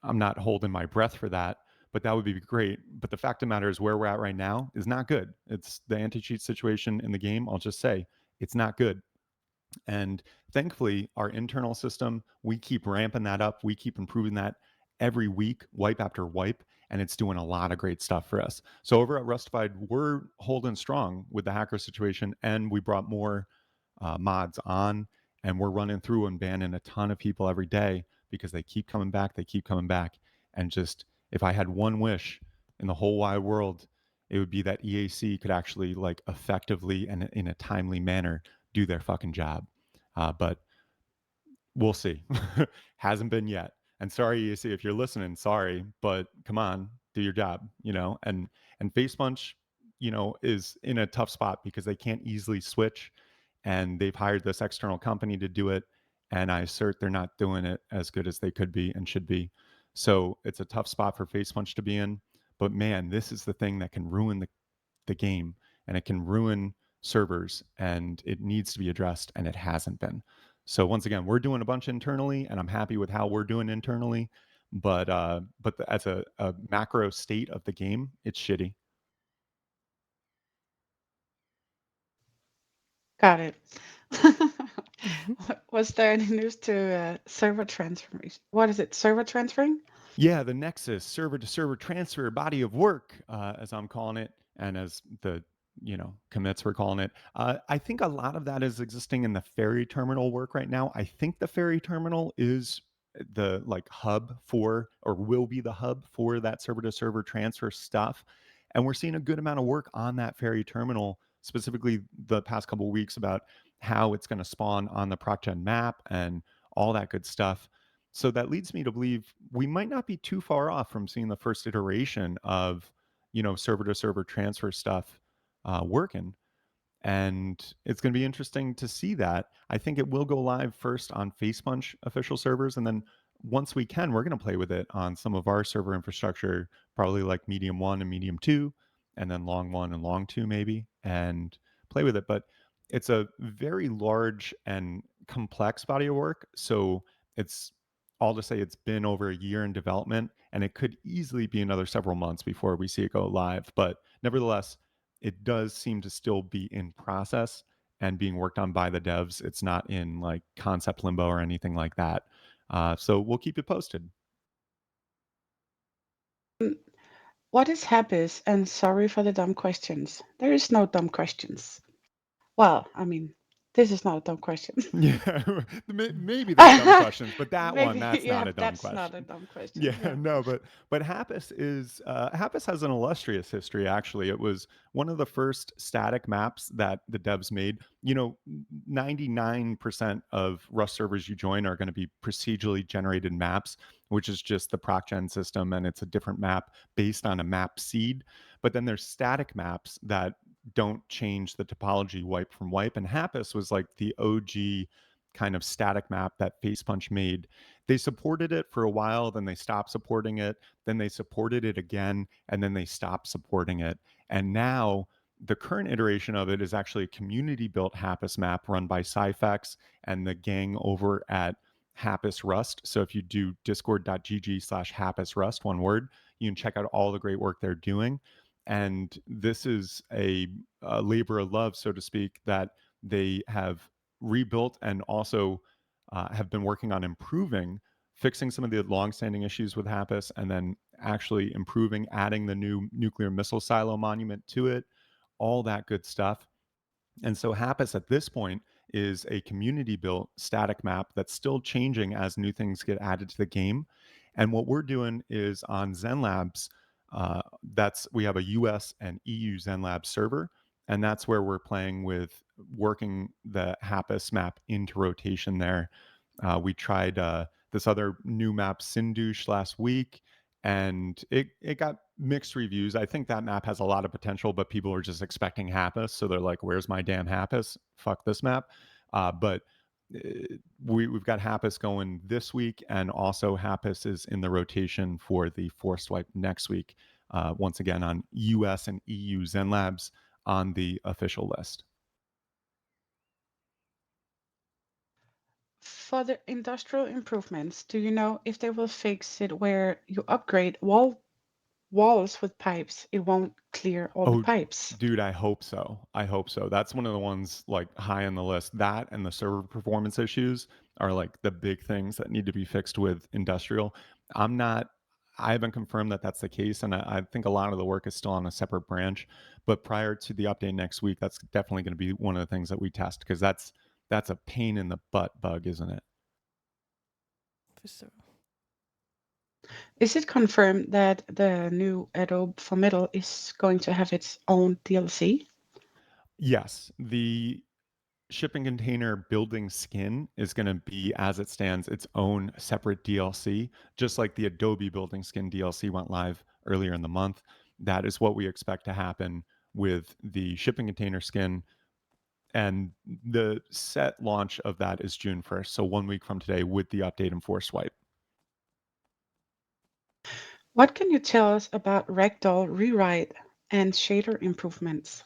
I'm not holding my breath for that, but that would be great. But the fact of the matter is where we're at right now is not good. It's the anti-cheat situation in the game. I'll just say it's not good. And thankfully, our internal system, we keep ramping that up. We keep improving that every week, wipe after wipe, and it's doing a lot of great stuff for us. So over at Rustified, we're holding strong with the hacker situation, and we brought more mods on, and we're running through and banning a ton of people every day because they keep coming back. They keep coming back, and just if I had one wish in the whole wide world, it would be that EAC could actually like effectively and in a timely manner do their fucking job. But we'll see. Hasn't been yet. And sorry, EAC, if you're listening, sorry, but come on, do your job, you know. And Face Punch, you know, is in a tough spot because they can't easily switch, and they've hired this external company to do it. And I assert they're not doing it as good as they could be and should be. So it's a tough spot for Face Punch to be in. But man, this is the thing that can ruin the game, and it can ruin servers, and it needs to be addressed, and it hasn't been. So once again, we're doing a bunch internally, and I'm happy with how we're doing internally. But as a macro state of the game, it's shitty. Got it. Was there any news to server transformation? What is it? Server transferring? Yeah, the nexus server to server transfer body of work, as I'm calling it, and as the commits we're calling it. I think a lot of that is existing in the Ferry terminal work right now. I think the Ferry terminal is the like hub for, or will be the hub for, that server to server transfer stuff, and we're seeing a good amount of work on that Ferry terminal, specifically the past couple of weeks, about how it's going to spawn on the ProcGen map and all that good stuff. So that leads me to believe we might not be too far off from seeing the first iteration of, server to server transfer stuff working. And it's going to be interesting to see that. I think it will go live first on FacePunch official servers, and then once we can, we're going to play with it on some of our server infrastructure, probably like Medium 1 and Medium 2, and then Long 1 and Long 2 maybe, and play with it. But it's a very large and complex body of work, so it's all to say it's been over a year in development, and it could easily be another several months before we see it go live. But nevertheless, it does seem to still be in process and being worked on by the devs. It's not in like concept limbo or anything like that. So we'll keep you posted. Mm, what is habits? And sorry for the dumb questions. There is no dumb questions. Well, I mean, this is not a dumb question. Yeah, maybe there's dumb questions, but that one, Maybe, that's not yeah, a dumb that's not a question. dumb question. Yeah, Yeah. no, but Happus has an illustrious history. Actually, it was one of the first static maps that the devs made. 99% of Rust servers you join are going to be procedurally generated maps, which is just the ProcGen system, and it's a different map based on a map seed. But then there's static maps that don't change the topology wipe from wipe. And Happus was like the OG kind of static map that Facepunch made. They supported it for a while, then they stopped supporting it, then they supported it again, and then they stopped supporting it. And now the current iteration of it is actually a community built Happus map run by Cyphex and the gang over at Happus Rust. So if you do discord.gg/Happus Rust, one word, you can check out all the great work they're doing. And this is a labor of love, so to speak, that they have rebuilt and also have been working on improving, fixing some of the longstanding issues with Happus, and then actually improving, adding the new nuclear missile silo monument to it, all that good stuff. And so Happus at this point is a community built static map that's still changing as new things get added to the game. And what we're doing is on Zen Labs, that's we have a US and EU Zen Labs server. And that's where we're playing with working the Happus map into rotation there. We tried this other new map, Sindush, last week, and it got mixed reviews. I think that map has a lot of potential, but people are just expecting Happus, so they're like, "Where's my damn Happus? Fuck this map." But we've got Happus going this week, and also Happus is in the rotation for the Force Swipe next week. Once again on US and EU Zen Labs on the official list. For the industrial improvements, do you know if they will fix it where you upgrade walls with pipes, it won't clear all the Oh, pipes? dude, I hope so. I hope so. That's one of the ones like high on the list. That and the server performance issues are like the big things that need to be fixed with industrial. I'm not, I haven't confirmed that that's the case. And I think a lot of the work is still on a separate branch. But prior to the update next week, that's definitely going to be one of the things that we test because that's a pain in the butt bug, isn't it? for sure. Is it confirmed that the new Adobe for Middle is going to have its own DLC? Yes. The shipping container building skin is going to be, as it stands, its own separate DLC, just like the Adobe building skin DLC went live earlier in the month. That is what we expect to happen with the shipping container skin. And the set launch of that is June 1st. So 1 week from today with the update and Force Swipe. What can you tell us about Ragdoll rewrite and shader improvements?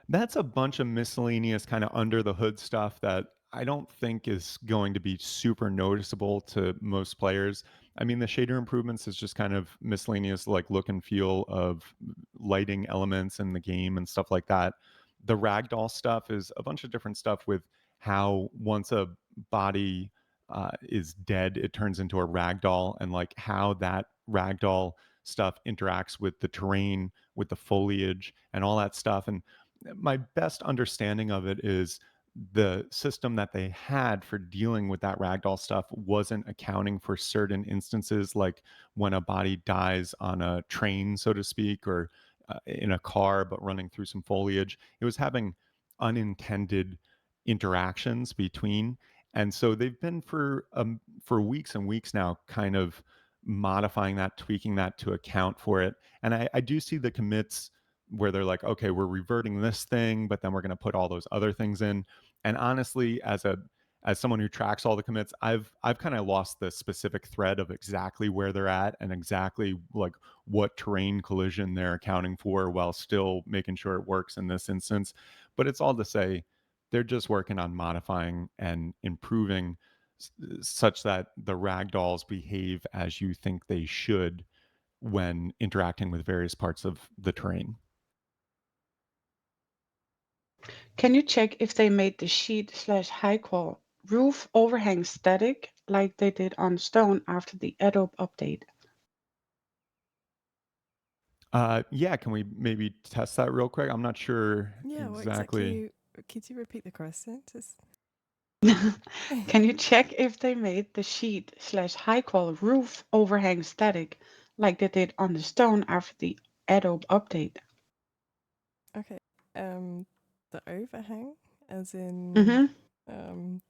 That's a bunch of miscellaneous kind of under the hood stuff that I don't think is going to be super noticeable to most players. I mean, the shader improvements is just kind of miscellaneous, like look and feel of lighting elements in the game and stuff like that. The ragdoll stuff is a bunch of different stuff with how once a body is dead, it turns into a ragdoll, and like how that ragdoll stuff interacts with the terrain, with the foliage, and all that stuff. And my best understanding of it is the system that they had for dealing with that ragdoll stuff wasn't accounting for certain instances, like when a body dies on a train, so to speak, or in a car, but running through some foliage. It was having unintended interactions between. And so they've been for weeks and weeks now, kind of modifying that, tweaking that to account for it. And I do see the commits where they're like, okay, we're reverting this thing, but then we're going to put all those other things in. And honestly, as someone who tracks all the commits, I've kind of lost the specific thread of exactly where they're at and exactly like what terrain collision they're accounting for while still making sure it works in this instance. But it's all to say they're just working on modifying and improving such that the ragdolls behave as you think they should when interacting with various parts of the terrain. Can you check if they made the sheet slash high qual roof overhang static like they did on stone after the Adobe update? Yeah, can we maybe test that real quick? I'm not sure Yeah, what exactly. exactly? Could you repeat the question? Just Can you check if they made the sheet slash high qual roof overhang static like they did on the stone after the Adobe update? okay. The overhang, as in, Mm-hmm. um,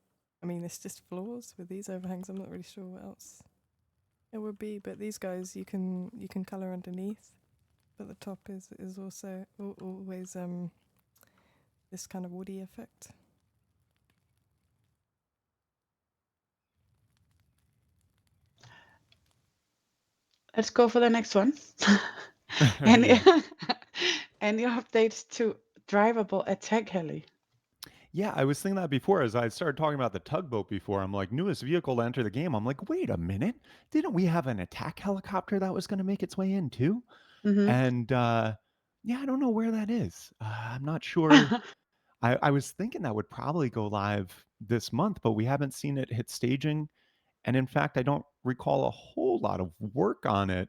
I mean, it's just floors with these overhangs. I'm not really sure what else it would be, but these guys you can color underneath, but the top is also always this kind of woody effect. Let's go for the next one. Any Yeah. any updates to drivable attack heli? Yeah, I was thinking that before as I started talking about the tugboat before. I'm like, newest vehicle to enter the game. I'm like, wait a minute. Didn't we have an attack helicopter that was going to make its way in too? Mm-hmm. And yeah, I don't know where that is. I'm not sure. I was thinking that would probably go live this month, but we haven't seen it hit staging. And in fact, I don't recall a whole lot of work on it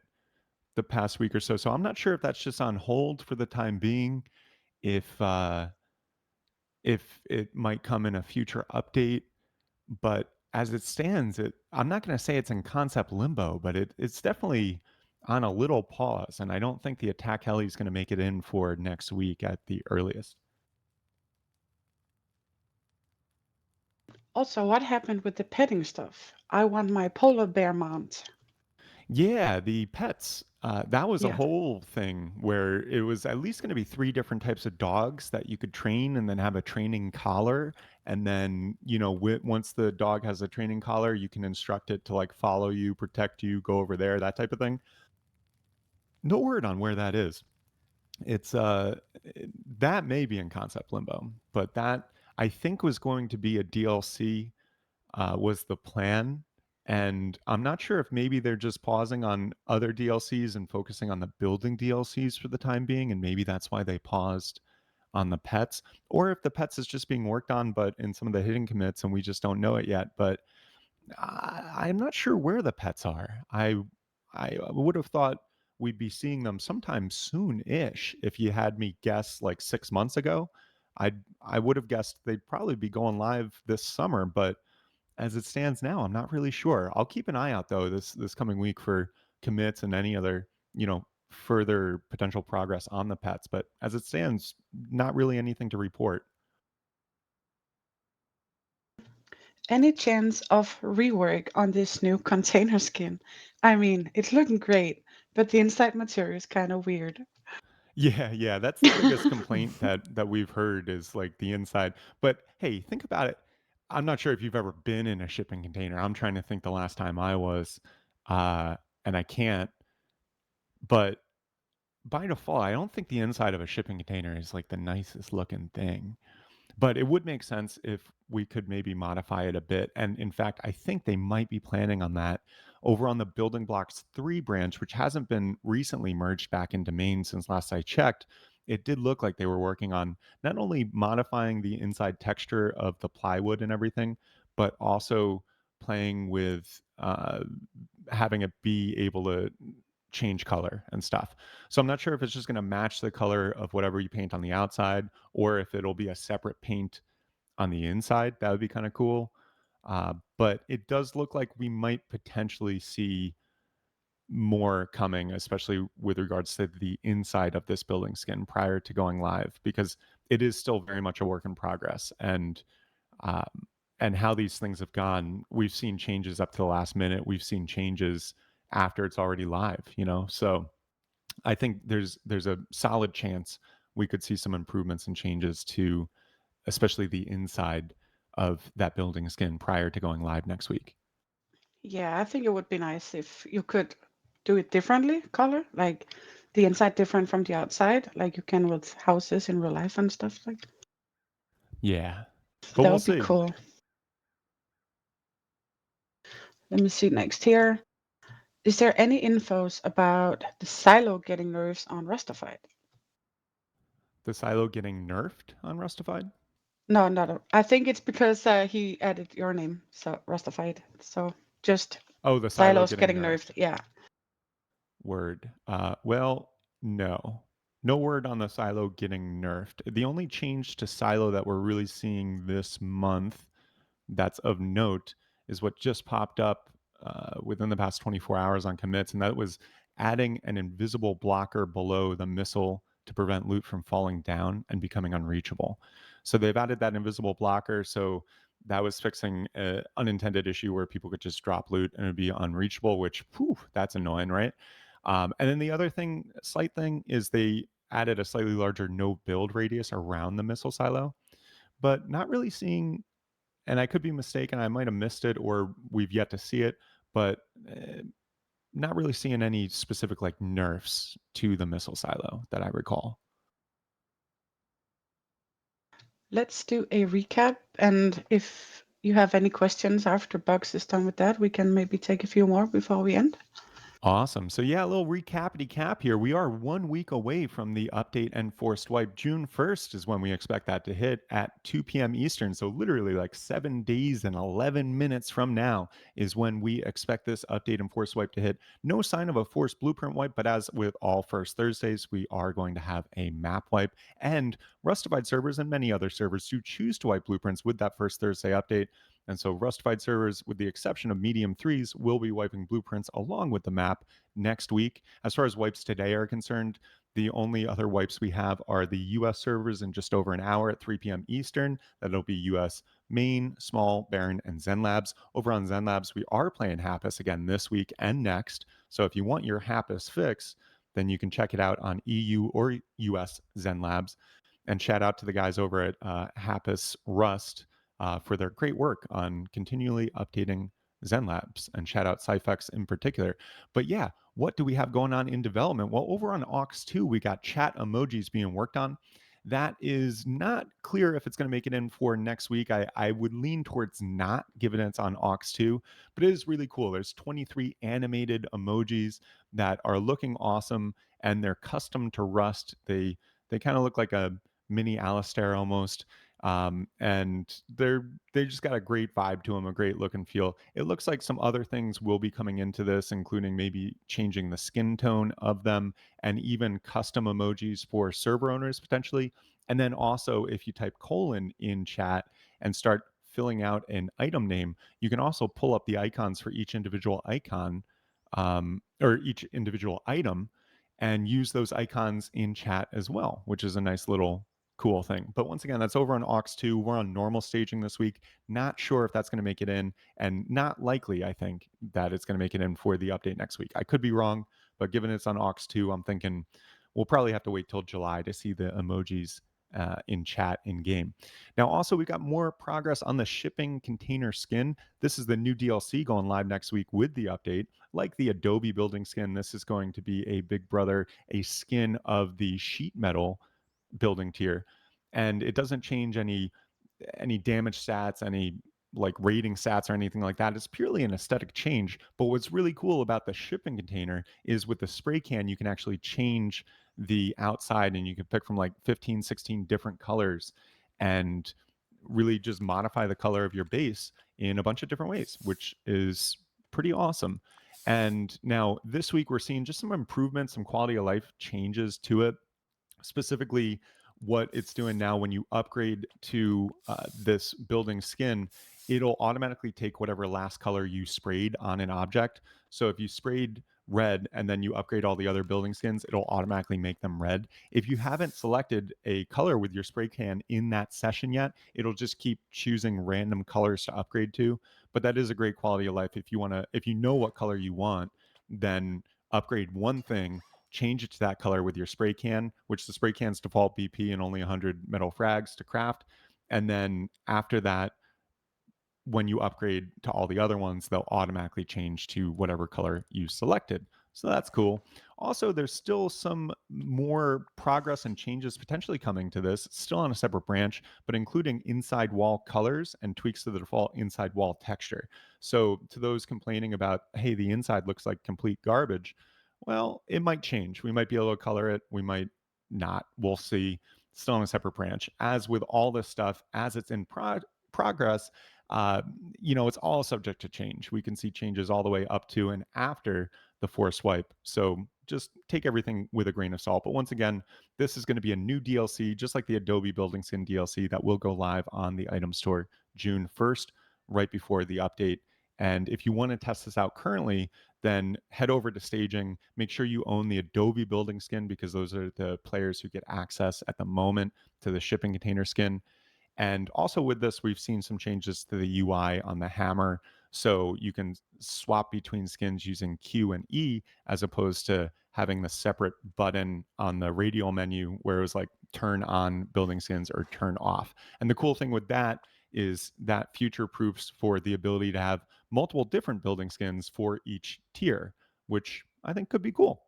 the past week or so. So I'm not sure if that's just on hold for the time being, if it might come in a future update. But as it stands, I'm not going to say it's in concept limbo, but it's definitely on a little pause. And I don't think the attack heli is going to make it in for next week at the earliest. Also, what happened with the petting stuff? I want my polar bear mount. Yeah, the pets. That was a Yeah. whole thing where it was at least going to be three different types of dogs that you could train and then have a training collar. And then, once the dog has a training collar, you can instruct it to like follow you, protect you, go over there, that type of thing. No word on where that is. It's that may be in concept limbo, but that I think was going to be a DLC was the plan. And I'm not sure if maybe they're just pausing on other DLCs and focusing on the building DLCs for the time being. And maybe that's why they paused on the pets, or if the pets is just being worked on, but in some of the hidden commits and we just don't know it yet. But I'm not sure where the pets are. I would have thought we'd be seeing them sometime soon-ish. If you had me guess like 6 months ago, I would have guessed they'd probably be going live this summer. But as it stands now, I'm not really sure. I'll keep an eye out though this coming week for commits and any other, further potential progress on the pets. But as it stands, not really anything to report. Any chance of rework on this new container skin? I mean, it's looking great, but the inside material is kind of weird. Yeah, yeah, that's the biggest complaint that we've heard is like the inside. But hey, think about it. I'm not sure if you've ever been in a shipping container. I'm trying to think the last time I was, uh, and I can't. But by default, I don't think the inside of a shipping container is like the nicest looking thing. But it would make sense if we could maybe modify it a bit. And in fact, I think they might be planning on that over on the Building Blocks 3 branch, which hasn't been recently merged back into main since last I checked. It did look like they were working on not only modifying the inside texture of the plywood and everything, but also playing with having it be able to change color and stuff. So I'm not sure if it's just going to match the color of whatever you paint on the outside or if it'll be a separate paint on the inside. That would be kind of cool. But it does look like we might potentially see more coming, especially with regards to the inside of this building skin prior to going live, because it is still very much a work in progress. And how these things have gone, we've seen changes up to the last minute. We've seen changes after it's already live. So I think there's a solid chance we could see some improvements and changes to especially the inside of that building skin prior to going live next week. Yeah, I think it would be nice if you could do it differently, color, like the inside different from the outside, like you can with houses in real life and stuff like Yeah. But that we'll would be see. cool. Let me see next here. Is there any infos about the silo getting nerfs on Rustafied? The silo getting nerfed on Rustified? No, not. I think it's because he added your name, so Rustafied. So just Oh, the silo silos getting getting nerfed. nerfed. Yeah. Word. Well, no. No word on the silo getting nerfed. The only change to silo that we're really seeing this month that's of note is what just popped up within the past 24 hours on commits, and that was adding an invisible blocker below the missile to prevent loot from falling down and becoming unreachable. So they've added that invisible blocker. So that was fixing an unintended issue where people could just drop loot and it'd be unreachable, which, whew, that's annoying, right? And then the other thing, slight thing, is they added a slightly larger no build radius around the missile silo, but not really seeing, and I could be mistaken. I might have missed it, or we've yet to see it, but not really seeing any specific like nerfs to the missile silo that I recall. Let's do a recap, and if you have any questions after Bugs is done with that, we can maybe take a few more before we end. Awesome. So yeah, a little recapity cap here. We are 1 week away from the update and forced wipe. June 1st is when we expect that to hit at 2 p.m. Eastern. So literally like 7 days and 11 minutes from now is when we expect this update and forced wipe to hit. No sign of a forced blueprint wipe, but as with all first Thursdays, we are going to have a map wipe. And Rustified servers and many other servers do choose to wipe blueprints with that first Thursday update. And so Rustified servers, with the exception of medium threes, will be wiping blueprints along with the map next week. As far as wipes today are concerned, the only other wipes we have are the US servers in just over an hour at 3 p.m. Eastern. That'll be US Main, Small, Baron, and Zen Labs. Over on Zen Labs, we are playing Happus again this week and next. So if you want your Happus fix, then you can check it out on EU or US Zen Labs. And shout out to the guys over at Happus Rust for their great work on continually updating Zen Labs, and shout out Cyphex in particular. But yeah, what do we have going on in development? Well, over on Aux 2, we got chat emojis being worked on. That is not clear if it's going to make it in for next week. I would lean towards not, given it's on Aux 2, but it is really cool. There's 23 animated emojis that are looking awesome, and they're custom to Rust. They kind of look like a mini Alistair almost. And they just got a great vibe to them, a great look and feel. It looks like some other things will be coming into this, including maybe changing the skin tone of them and even custom emojis for server owners potentially. And then also, if you type colon in chat and start filling out an item name, you can also pull up the icons for each individual icon, or each individual item, and use those icons in chat as well, which is a nice little cool thing. But once again, that's over on Aux 2. We're on normal staging this week. Not sure if that's going to make it in, and not likely, I think, that it's going to make it in for the update next week. I could be wrong, but given it's on Aux 2, I'm thinking we'll probably have to wait till July to see the emojis in chat in game. Now, also, we got more progress on the shipping container skin. This is the new DLC going live next week with the update. Like the Adobe building skin, this is going to be a big brother, a skin of the sheet metal building tier, and it doesn't change any damage stats, any like rating stats or anything like that. It's purely an aesthetic change. But what's really cool about the shipping container is with the spray can, you can actually change the outside, and you can pick from like 15, 16 different colors and really just modify the color of your base in a bunch of different ways, which is pretty awesome. And now this week, we're seeing just some improvements, some quality of life changes to it, specifically what it's doing now. When you upgrade to this building skin, it'll automatically take whatever last color you sprayed on an object. So if you sprayed red and then you upgrade all the other building skins, it'll automatically make them red. If you haven't selected a color with your spray can in that session yet, it'll just keep choosing random colors to upgrade to. But that is a great quality of life. If you know what color you want, then upgrade one thing, change it to that color with your spray can, which the spray can's default BP and only 100 metal frags to craft. And then after that, when you upgrade to all the other ones, they'll automatically change to whatever color you selected. So that's cool. Also, there's still some more progress and changes potentially coming to this, still on a separate branch, but including inside wall colors and tweaks to the default inside wall texture. So, to those complaining about, hey, the inside looks like complete garbage, well, it might change. We might be able to color it, we might not. We'll see. Still on a separate branch. As with all this stuff, as it's in progress, uh, it's all subject to change. We can see changes all the way up to and after the force wipe. So just take everything with a grain of salt. But once again, this is going to be a new DLC, just like the Adobe Building Skin DLC that will go live on the item store June 1st, right before the update. And if you want to test this out currently, then head over to staging. Make sure you own the Adobe Building Skin, because those are the players who get access at the moment to the shipping container skin. And also with this, we've seen some changes to the UI on the hammer. So you can swap between skins using Q and E, as opposed to having the separate button on the radial menu where it was like turn on building skins or turn off. And the cool thing with that is that future proofs for the ability to have multiple different building skins for each tier, which I think could be cool.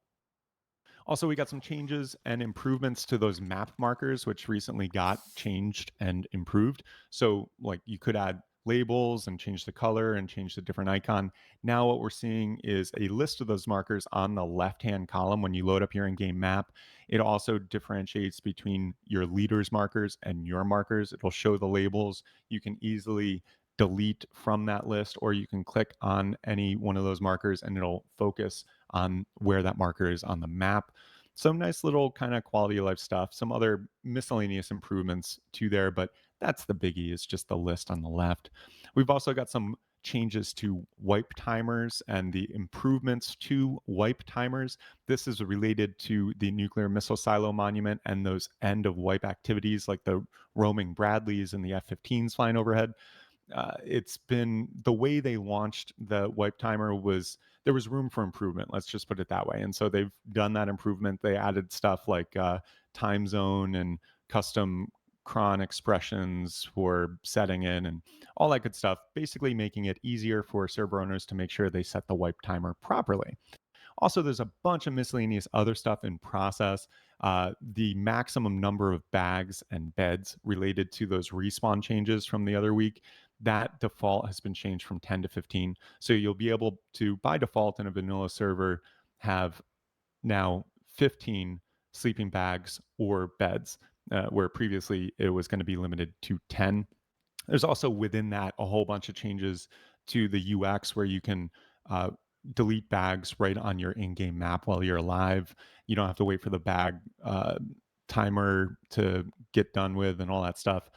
Also, we got some changes and improvements to those map markers, which recently got changed and improved. So, like, you could add labels and change the color and change the different icon. Now, what we're seeing is a list of those markers on the left hand column when you load up your in game map. It also differentiates between your leader's markers and your markers. It'll show the labels. You can easily delete from that list, or you can click on any one of those markers and it'll focus on where that marker is on the map. Some nice little kind of quality of life stuff, some other miscellaneous improvements to there, but that's the biggie, is just the list on the left. We've also got some changes to wipe timers and the improvements to wipe timers. This is related to the nuclear missile silo monument and those end of wipe activities like the roaming Bradleys and the F-15s flying overhead. It's been the way they launched the wipe timer was there was room for improvement. Let's just put it that way. And so they've done that improvement. They added stuff like time zone and custom cron expressions for setting in and all that good stuff, basically making it easier for server owners to make sure they set the wipe timer properly. Also, there's a bunch of miscellaneous other stuff in process. The maximum number of bags and beds related to those respawn changes from the other week, that default has been changed from 10 to 15. So you'll be able to, by default in a vanilla server, have now 15 sleeping bags or beds, where previously it was going to be limited to 10. There's also within that a whole bunch of changes to the UX where you can uh, delete bags right on your in-game map while you're alive. You don't have to wait for the bag timer to get done with and all that stuff.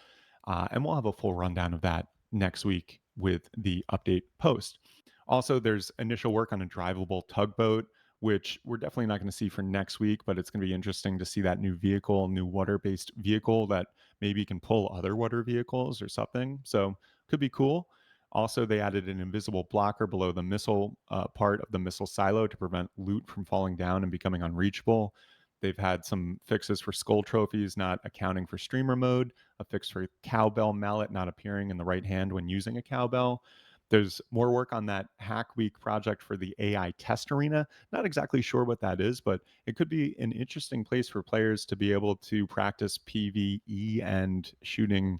And we'll have a full rundown of that next week with the update post. Also, there's initial work on a drivable tugboat, which we're definitely not going to see for next week, but it's going to be interesting to see that new vehicle, new water-based vehicle that maybe can pull other water vehicles or something. So could be cool. Also, they added an invisible blocker below the missile part of the missile silo to prevent loot from falling down and becoming unreachable. They've had some fixes for skull trophies not accounting for streamer mode, a fix for cowbell mallet not appearing in the right hand when using a cowbell. There's more work on that Hack Week project for the AI test arena. Not exactly sure what that is, but it could be an interesting place for players to be able to practice PvE and shooting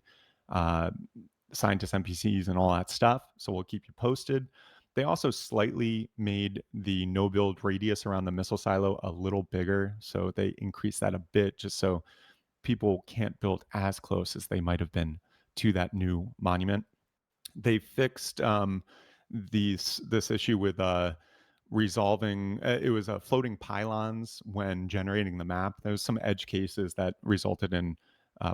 uh, scientist NPCs and all that stuff. So we'll keep you posted. They also slightly made the no build radius around the missile silo a little bigger. So they increased that a bit just so people can't build as close as they might have been to that new monument. They fixed this issue with resolving it was floating pylons when generating the map. There was some edge cases that resulted in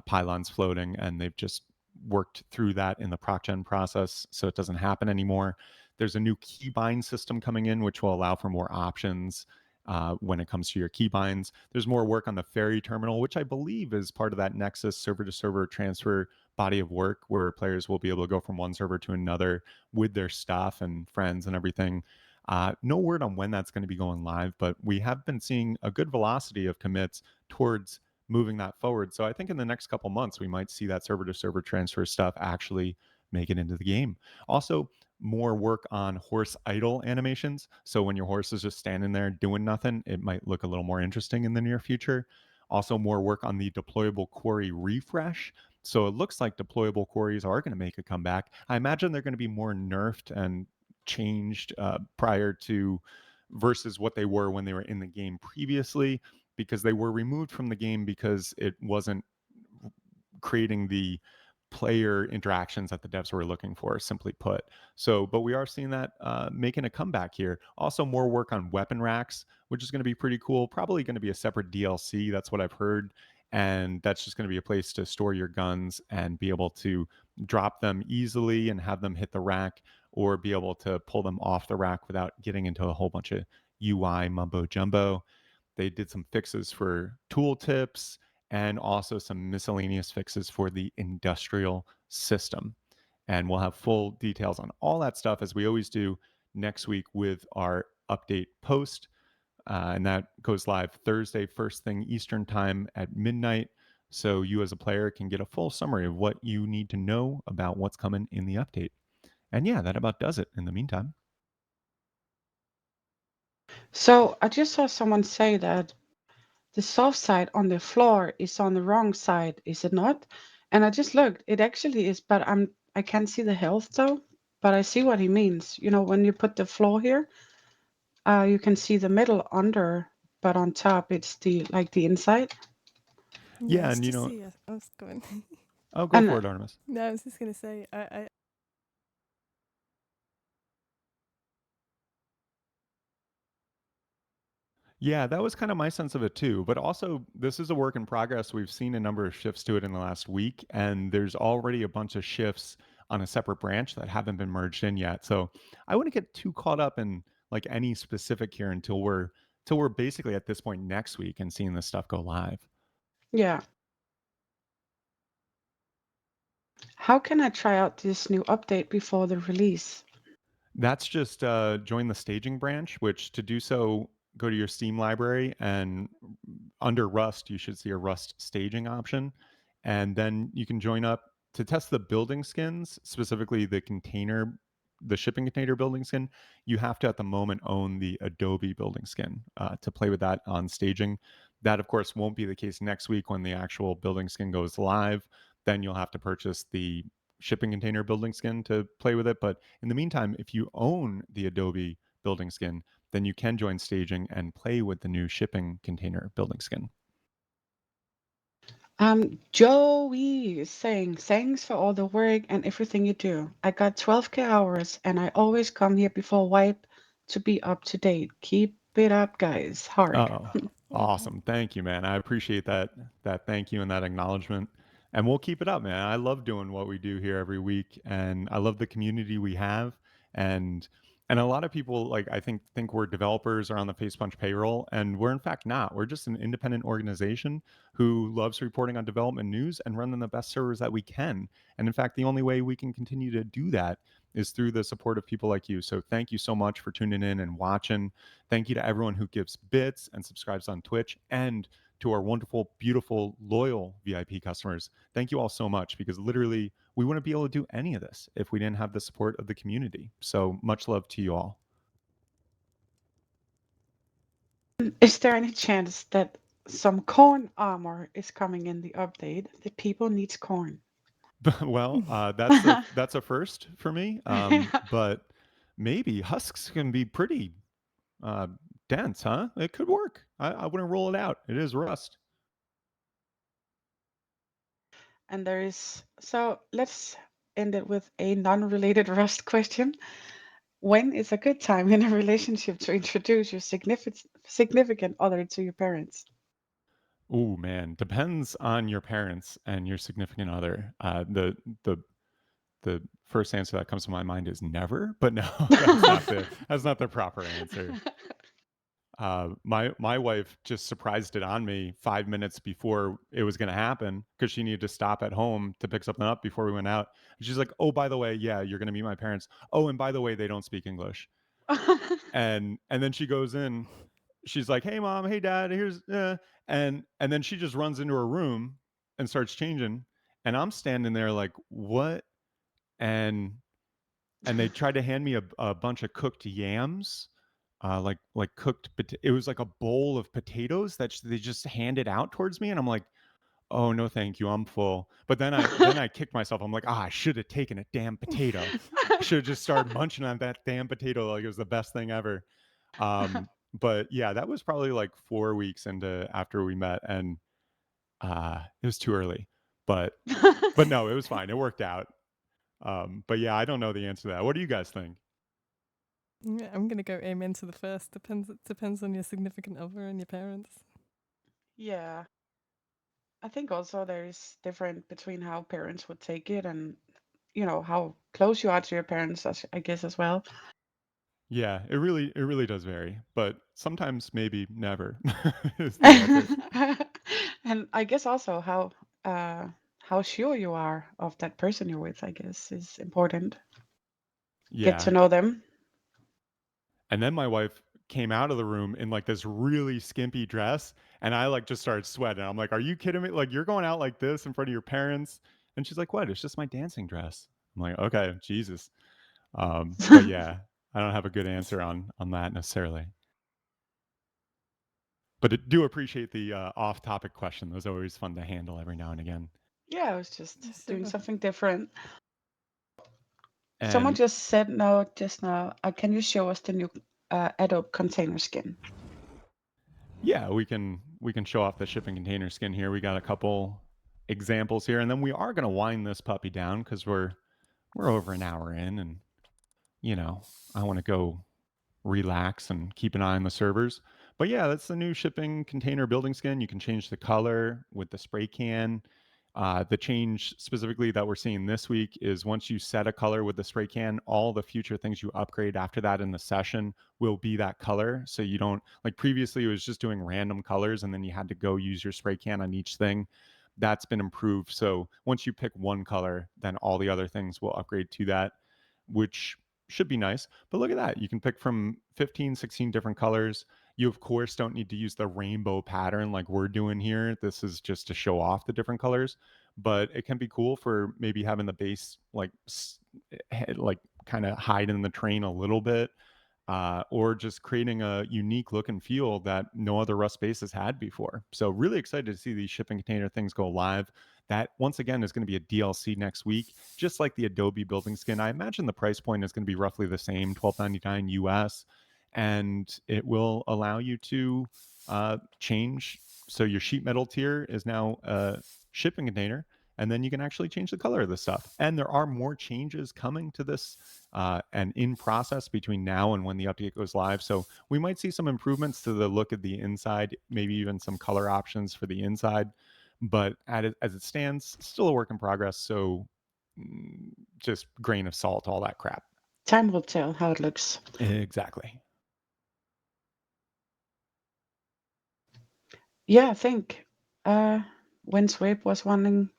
pylons floating, and they've just worked through that in the procgen process so it doesn't happen anymore. There's a new keybind system coming in which will allow for more options when it comes to your keybinds. There's more work on the Ferry terminal, which I believe is part of that nexus server to server transfer body of work where players will be able to go from one server to another with their stuff and friends and everything. No word on when that's going to be going live, but we have been seeing a good velocity of commits towards moving that forward. So I think in the next couple months, we might see that server to server transfer stuff actually make it into the game. Also, more work on horse idle animations. So when your horse is just standing there doing nothing, it might look a little more interesting in the near future. Also, more work on the deployable quarry refresh. So it looks like deployable quarries are going to make a comeback. I imagine they're going to be more nerfed and changed prior to versus what they were when they were in the game previously, because they were removed from the game because it wasn't creating the player interactions that the devs were looking for, simply put. So, but we are seeing that making a comeback here. Also, more work on weapon racks, which is going to be pretty cool. Probably going to be a separate DLC. That's what I've heard. And that's just going to be a place to store your guns and be able to drop them easily and have them hit the rack or be able to pull them off the rack without getting into a whole bunch of UI mumbo jumbo. They did some fixes for tooltips and also some miscellaneous fixes for the industrial system. And we'll have full details on all that stuff as we always do next week with our update post. And that goes live Thursday, first thing Eastern time at midnight. So you as a player can get a full summary of what you need to know about what's coming in the update. And yeah, that about does it in the meantime. So I just saw someone say that the soft side on the floor is on the wrong side, is it not? And I just looked, it actually is, but I can't see the health though, but I see what he means. You know, when you put the floor here, you can see the middle under, but on top it's the like the inside. Yeah, Yes, and to see. I was going. oh, go And for it, Artemis. No, I was just gonna say. Yeah, that was kind of my sense of it too. But also, this is a work in progress. We've seen a number of shifts to it in the last week, and there's already a bunch of shifts on a separate branch that haven't been merged in yet. So I wouldn't get too caught up in like any specific here until we're basically at this point next week and seeing this stuff go live. Yeah. How can I try out this new update before the release? That's just join the staging branch, which to do so, go to your Steam library and under Rust, you should see a Rust staging option. And then you can join up to test the building skins, specifically the shipping container building skin. You have to, at the moment, own the Adobe building skin to play with that on staging. That, of course, won't be the case next week when the actual building skin goes live. Then you'll have to purchase the shipping container building skin to play with it. But in the meantime, if you own the Adobe building skin, then you can join staging and play with the new shipping container building skin. Joey is saying, thanks for all the work and everything you do. I got 12K hours and I always come here before wipe to be up to date. Keep it up, guys. Heart. Oh, Oh, awesome. Thank you, man. I appreciate that thank you and that acknowledgement. And we'll keep it up, man. I love doing what we do here every week and I love the community we have and a lot of people like I think we're developers are on the Facepunch payroll and we're in fact not. We're just an independent organization who loves reporting on development news and running the best servers that we can. And in fact, the only way we can continue to do that is through the support of people like you. So thank you so much for tuning in and watching. Thank you to everyone who gives bits and subscribes on Twitch and to our wonderful, beautiful, loyal VIP customers. Thank you all so much because literally we wouldn't be able to do any of this if we didn't have the support of the community. So much love to you all. Is there any chance that some corn armor is coming in the update? The people needs corn. Well, that's a first for me. But maybe husks can be pretty uh, dense, huh? It could work. I wouldn't rule it out. It is Rust. And there is, so let's end it with a non-related Rust question. When is a good time in a relationship to introduce your significant other to your parents? Oh man, depends on your parents and your significant other. The the first answer that comes to my mind is never, but no, that's not the proper answer. My wife just surprised it on me 5 minutes before it was going to happen because she needed to stop at home to pick something up before we went out. And she's like, "Oh, by the way, yeah, you're going to meet my parents. Oh, and by the way, they don't speak English." And then she goes in. She's like, "Hey, mom. Hey, dad. Here's," and then she just runs into her room and starts changing. And I'm standing there like, "What?" And they tried to hand me a bunch of cooked yams, like cooked. It was like a bowl of potatoes that they just handed out towards me, and I'm like, "Oh no, thank you, I'm full." But then I kicked myself. I'm like, "Ah, I should have taken a damn potato. I should have just started munching on that damn potato like it was the best thing ever." But yeah, that was probably like 4 weeks into after we met, and it was too early. But no, it was fine. It worked out. But yeah, I don't know the answer to that. What do you guys think? yeah, I'm gonna go amen to the first. Depends on your significant other and your parents. Yeah, I think also there's different between how parents would take it and how close you are to your parents, I guess as well. Yeah, it really does vary, but sometimes maybe never is the answer. And I guess also how sure you are of that person you're with, I guess, is important. Get to Yeah. know them. And then my wife came out of the room in like this really skimpy dress and I like just started sweating. I'm like, "Are you kidding me? Like you're going out like this in front of your parents?" And she's like, "What? It's just my dancing dress." I'm like, "Okay, Jesus." But yeah, I don't have a good answer on that necessarily. But I do appreciate the off-topic question. Those are always fun to handle every now and again. Yeah, I was just doing Sure. something different. Someone And just said no just now. Can you show us the new Adobe container skin? yeah, we can show off the shipping container skin here. We got a couple examples here, and then we are going to wind this puppy down because we're over an hour in, and you know I want to go relax and keep an eye on the servers. But yeah, that's the new shipping container building skin. You can change the color with the spray can. The change specifically that we're seeing this week is once you set a color with the spray can, all the future things you upgrade after that in the session will be that color. So you don't, like previously it was just doing random colors and then you had to go use your spray can on each thing. That's been improved. So once you pick one color, then all the other things will upgrade to that, which should be nice. But look at that. You can pick from 15, 16 different colors. You, of course, don't need to use the rainbow pattern like we're doing here. This is just to show off the different colors, but it can be cool for maybe having the base like kind of hide in the train a little bit, or just creating a unique look and feel that no other Rust base has had before. So really excited to see these shipping container things go live. That once again is going to be a DLC next week, just like the Adobe building skin. I imagine the price point is going to be roughly the same, $12.99 US, and it will allow you to change. So your sheet metal tier is now a shipping container, and then you can actually change the color of the stuff. And there are more changes coming to this and in process between now and when the update goes live. So we might see some improvements to the look of the inside, maybe even some color options for the inside. But as it stands, still a work in progress. So just grain of salt, all that crap. Time will tell how it looks. Exactly. Yeah, I think Windsweep was one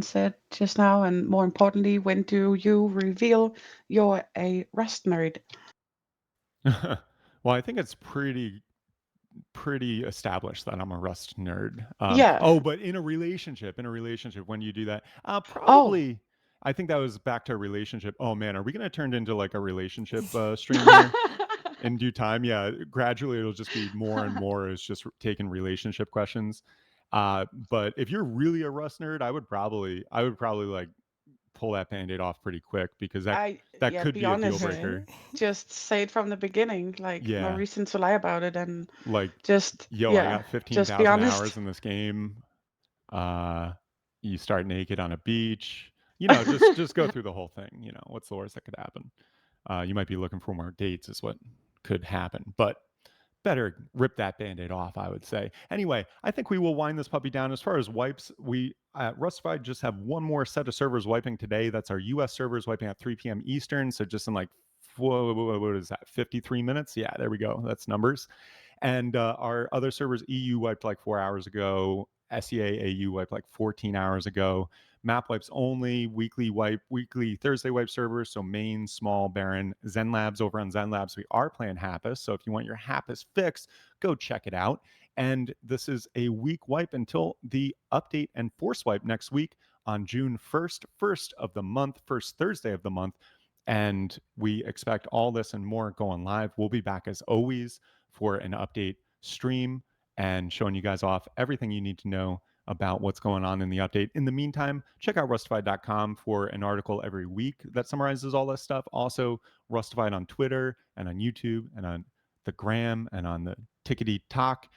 said just now, and more importantly, when do you reveal you're a Rust nerd? Well, I think it's pretty established that I'm a Rust nerd. Yeah. Oh, but in a relationship, when you do that, Oh. probably. I think that was back to a relationship. Oh man, are we gonna turn into like a relationship stream here in due time? Yeah, gradually it'll just be more and more. It's just taking relationship questions. But if you're really a Rust nerd, I would probably like pull that band-aid off pretty quick because that Yeah, could be be a deal honest. Okay. breaker. Just say it from the beginning. Like, no Yeah, reason to lie about it, and like, just, yo, I yeah, got just be 15,000 honest. hours in this game. uh you start naked on a beach, just go through the whole thing. What's the worst that could happen? You might be looking for more dates is what could happen, but better rip that band-aid off, I would say. Anyway, I think we will wind this puppy down. As far as wipes, we at Rustified just have one more set of servers wiping today. That's our US servers wiping at 3 p.m. Eastern, so just in like what is that, 53 minutes? Yeah, there we go. That's numbers. And our other servers, EU wiped like 4 hours ago. SEA AU wiped like 14 hours ago. Map wipes only, weekly Thursday wipe servers. So main, small, Baron, Zen Labs over on Zen Labs. We are playing Happus. So if you want your Happus fix, go check it out. And this is a week wipe until the update and force wipe next week on June 1st, first of the month, first Thursday of the month. And we expect all this and more going live. We'll be back as always for an update stream and showing you guys off everything you need to know about what's going on in the update. In the meantime, check out rustified.com for an article every week that summarizes all this stuff. Also, Rustified on Twitter and on YouTube and on the Gram and on the Tickety Talk.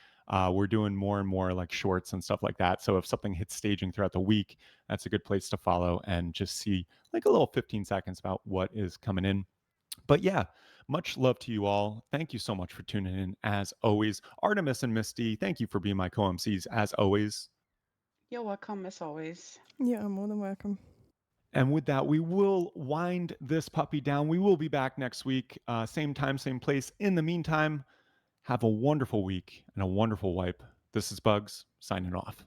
We're doing more and more like shorts and stuff like that. So if something hits staging throughout the week, that's a good place to follow and just see like a little 15 seconds about what is coming in. But yeah, much love to you all. Thank you so much for tuning in as always. Artemis and Misty, thank you for being my co-MCs as always. You're welcome, as always. Yeah, I'm more than welcome. And with that, we will wind this puppy down. We will be back next week, same time, same place. In the meantime, have a wonderful week and a wonderful wipe. This is Bugs signing off.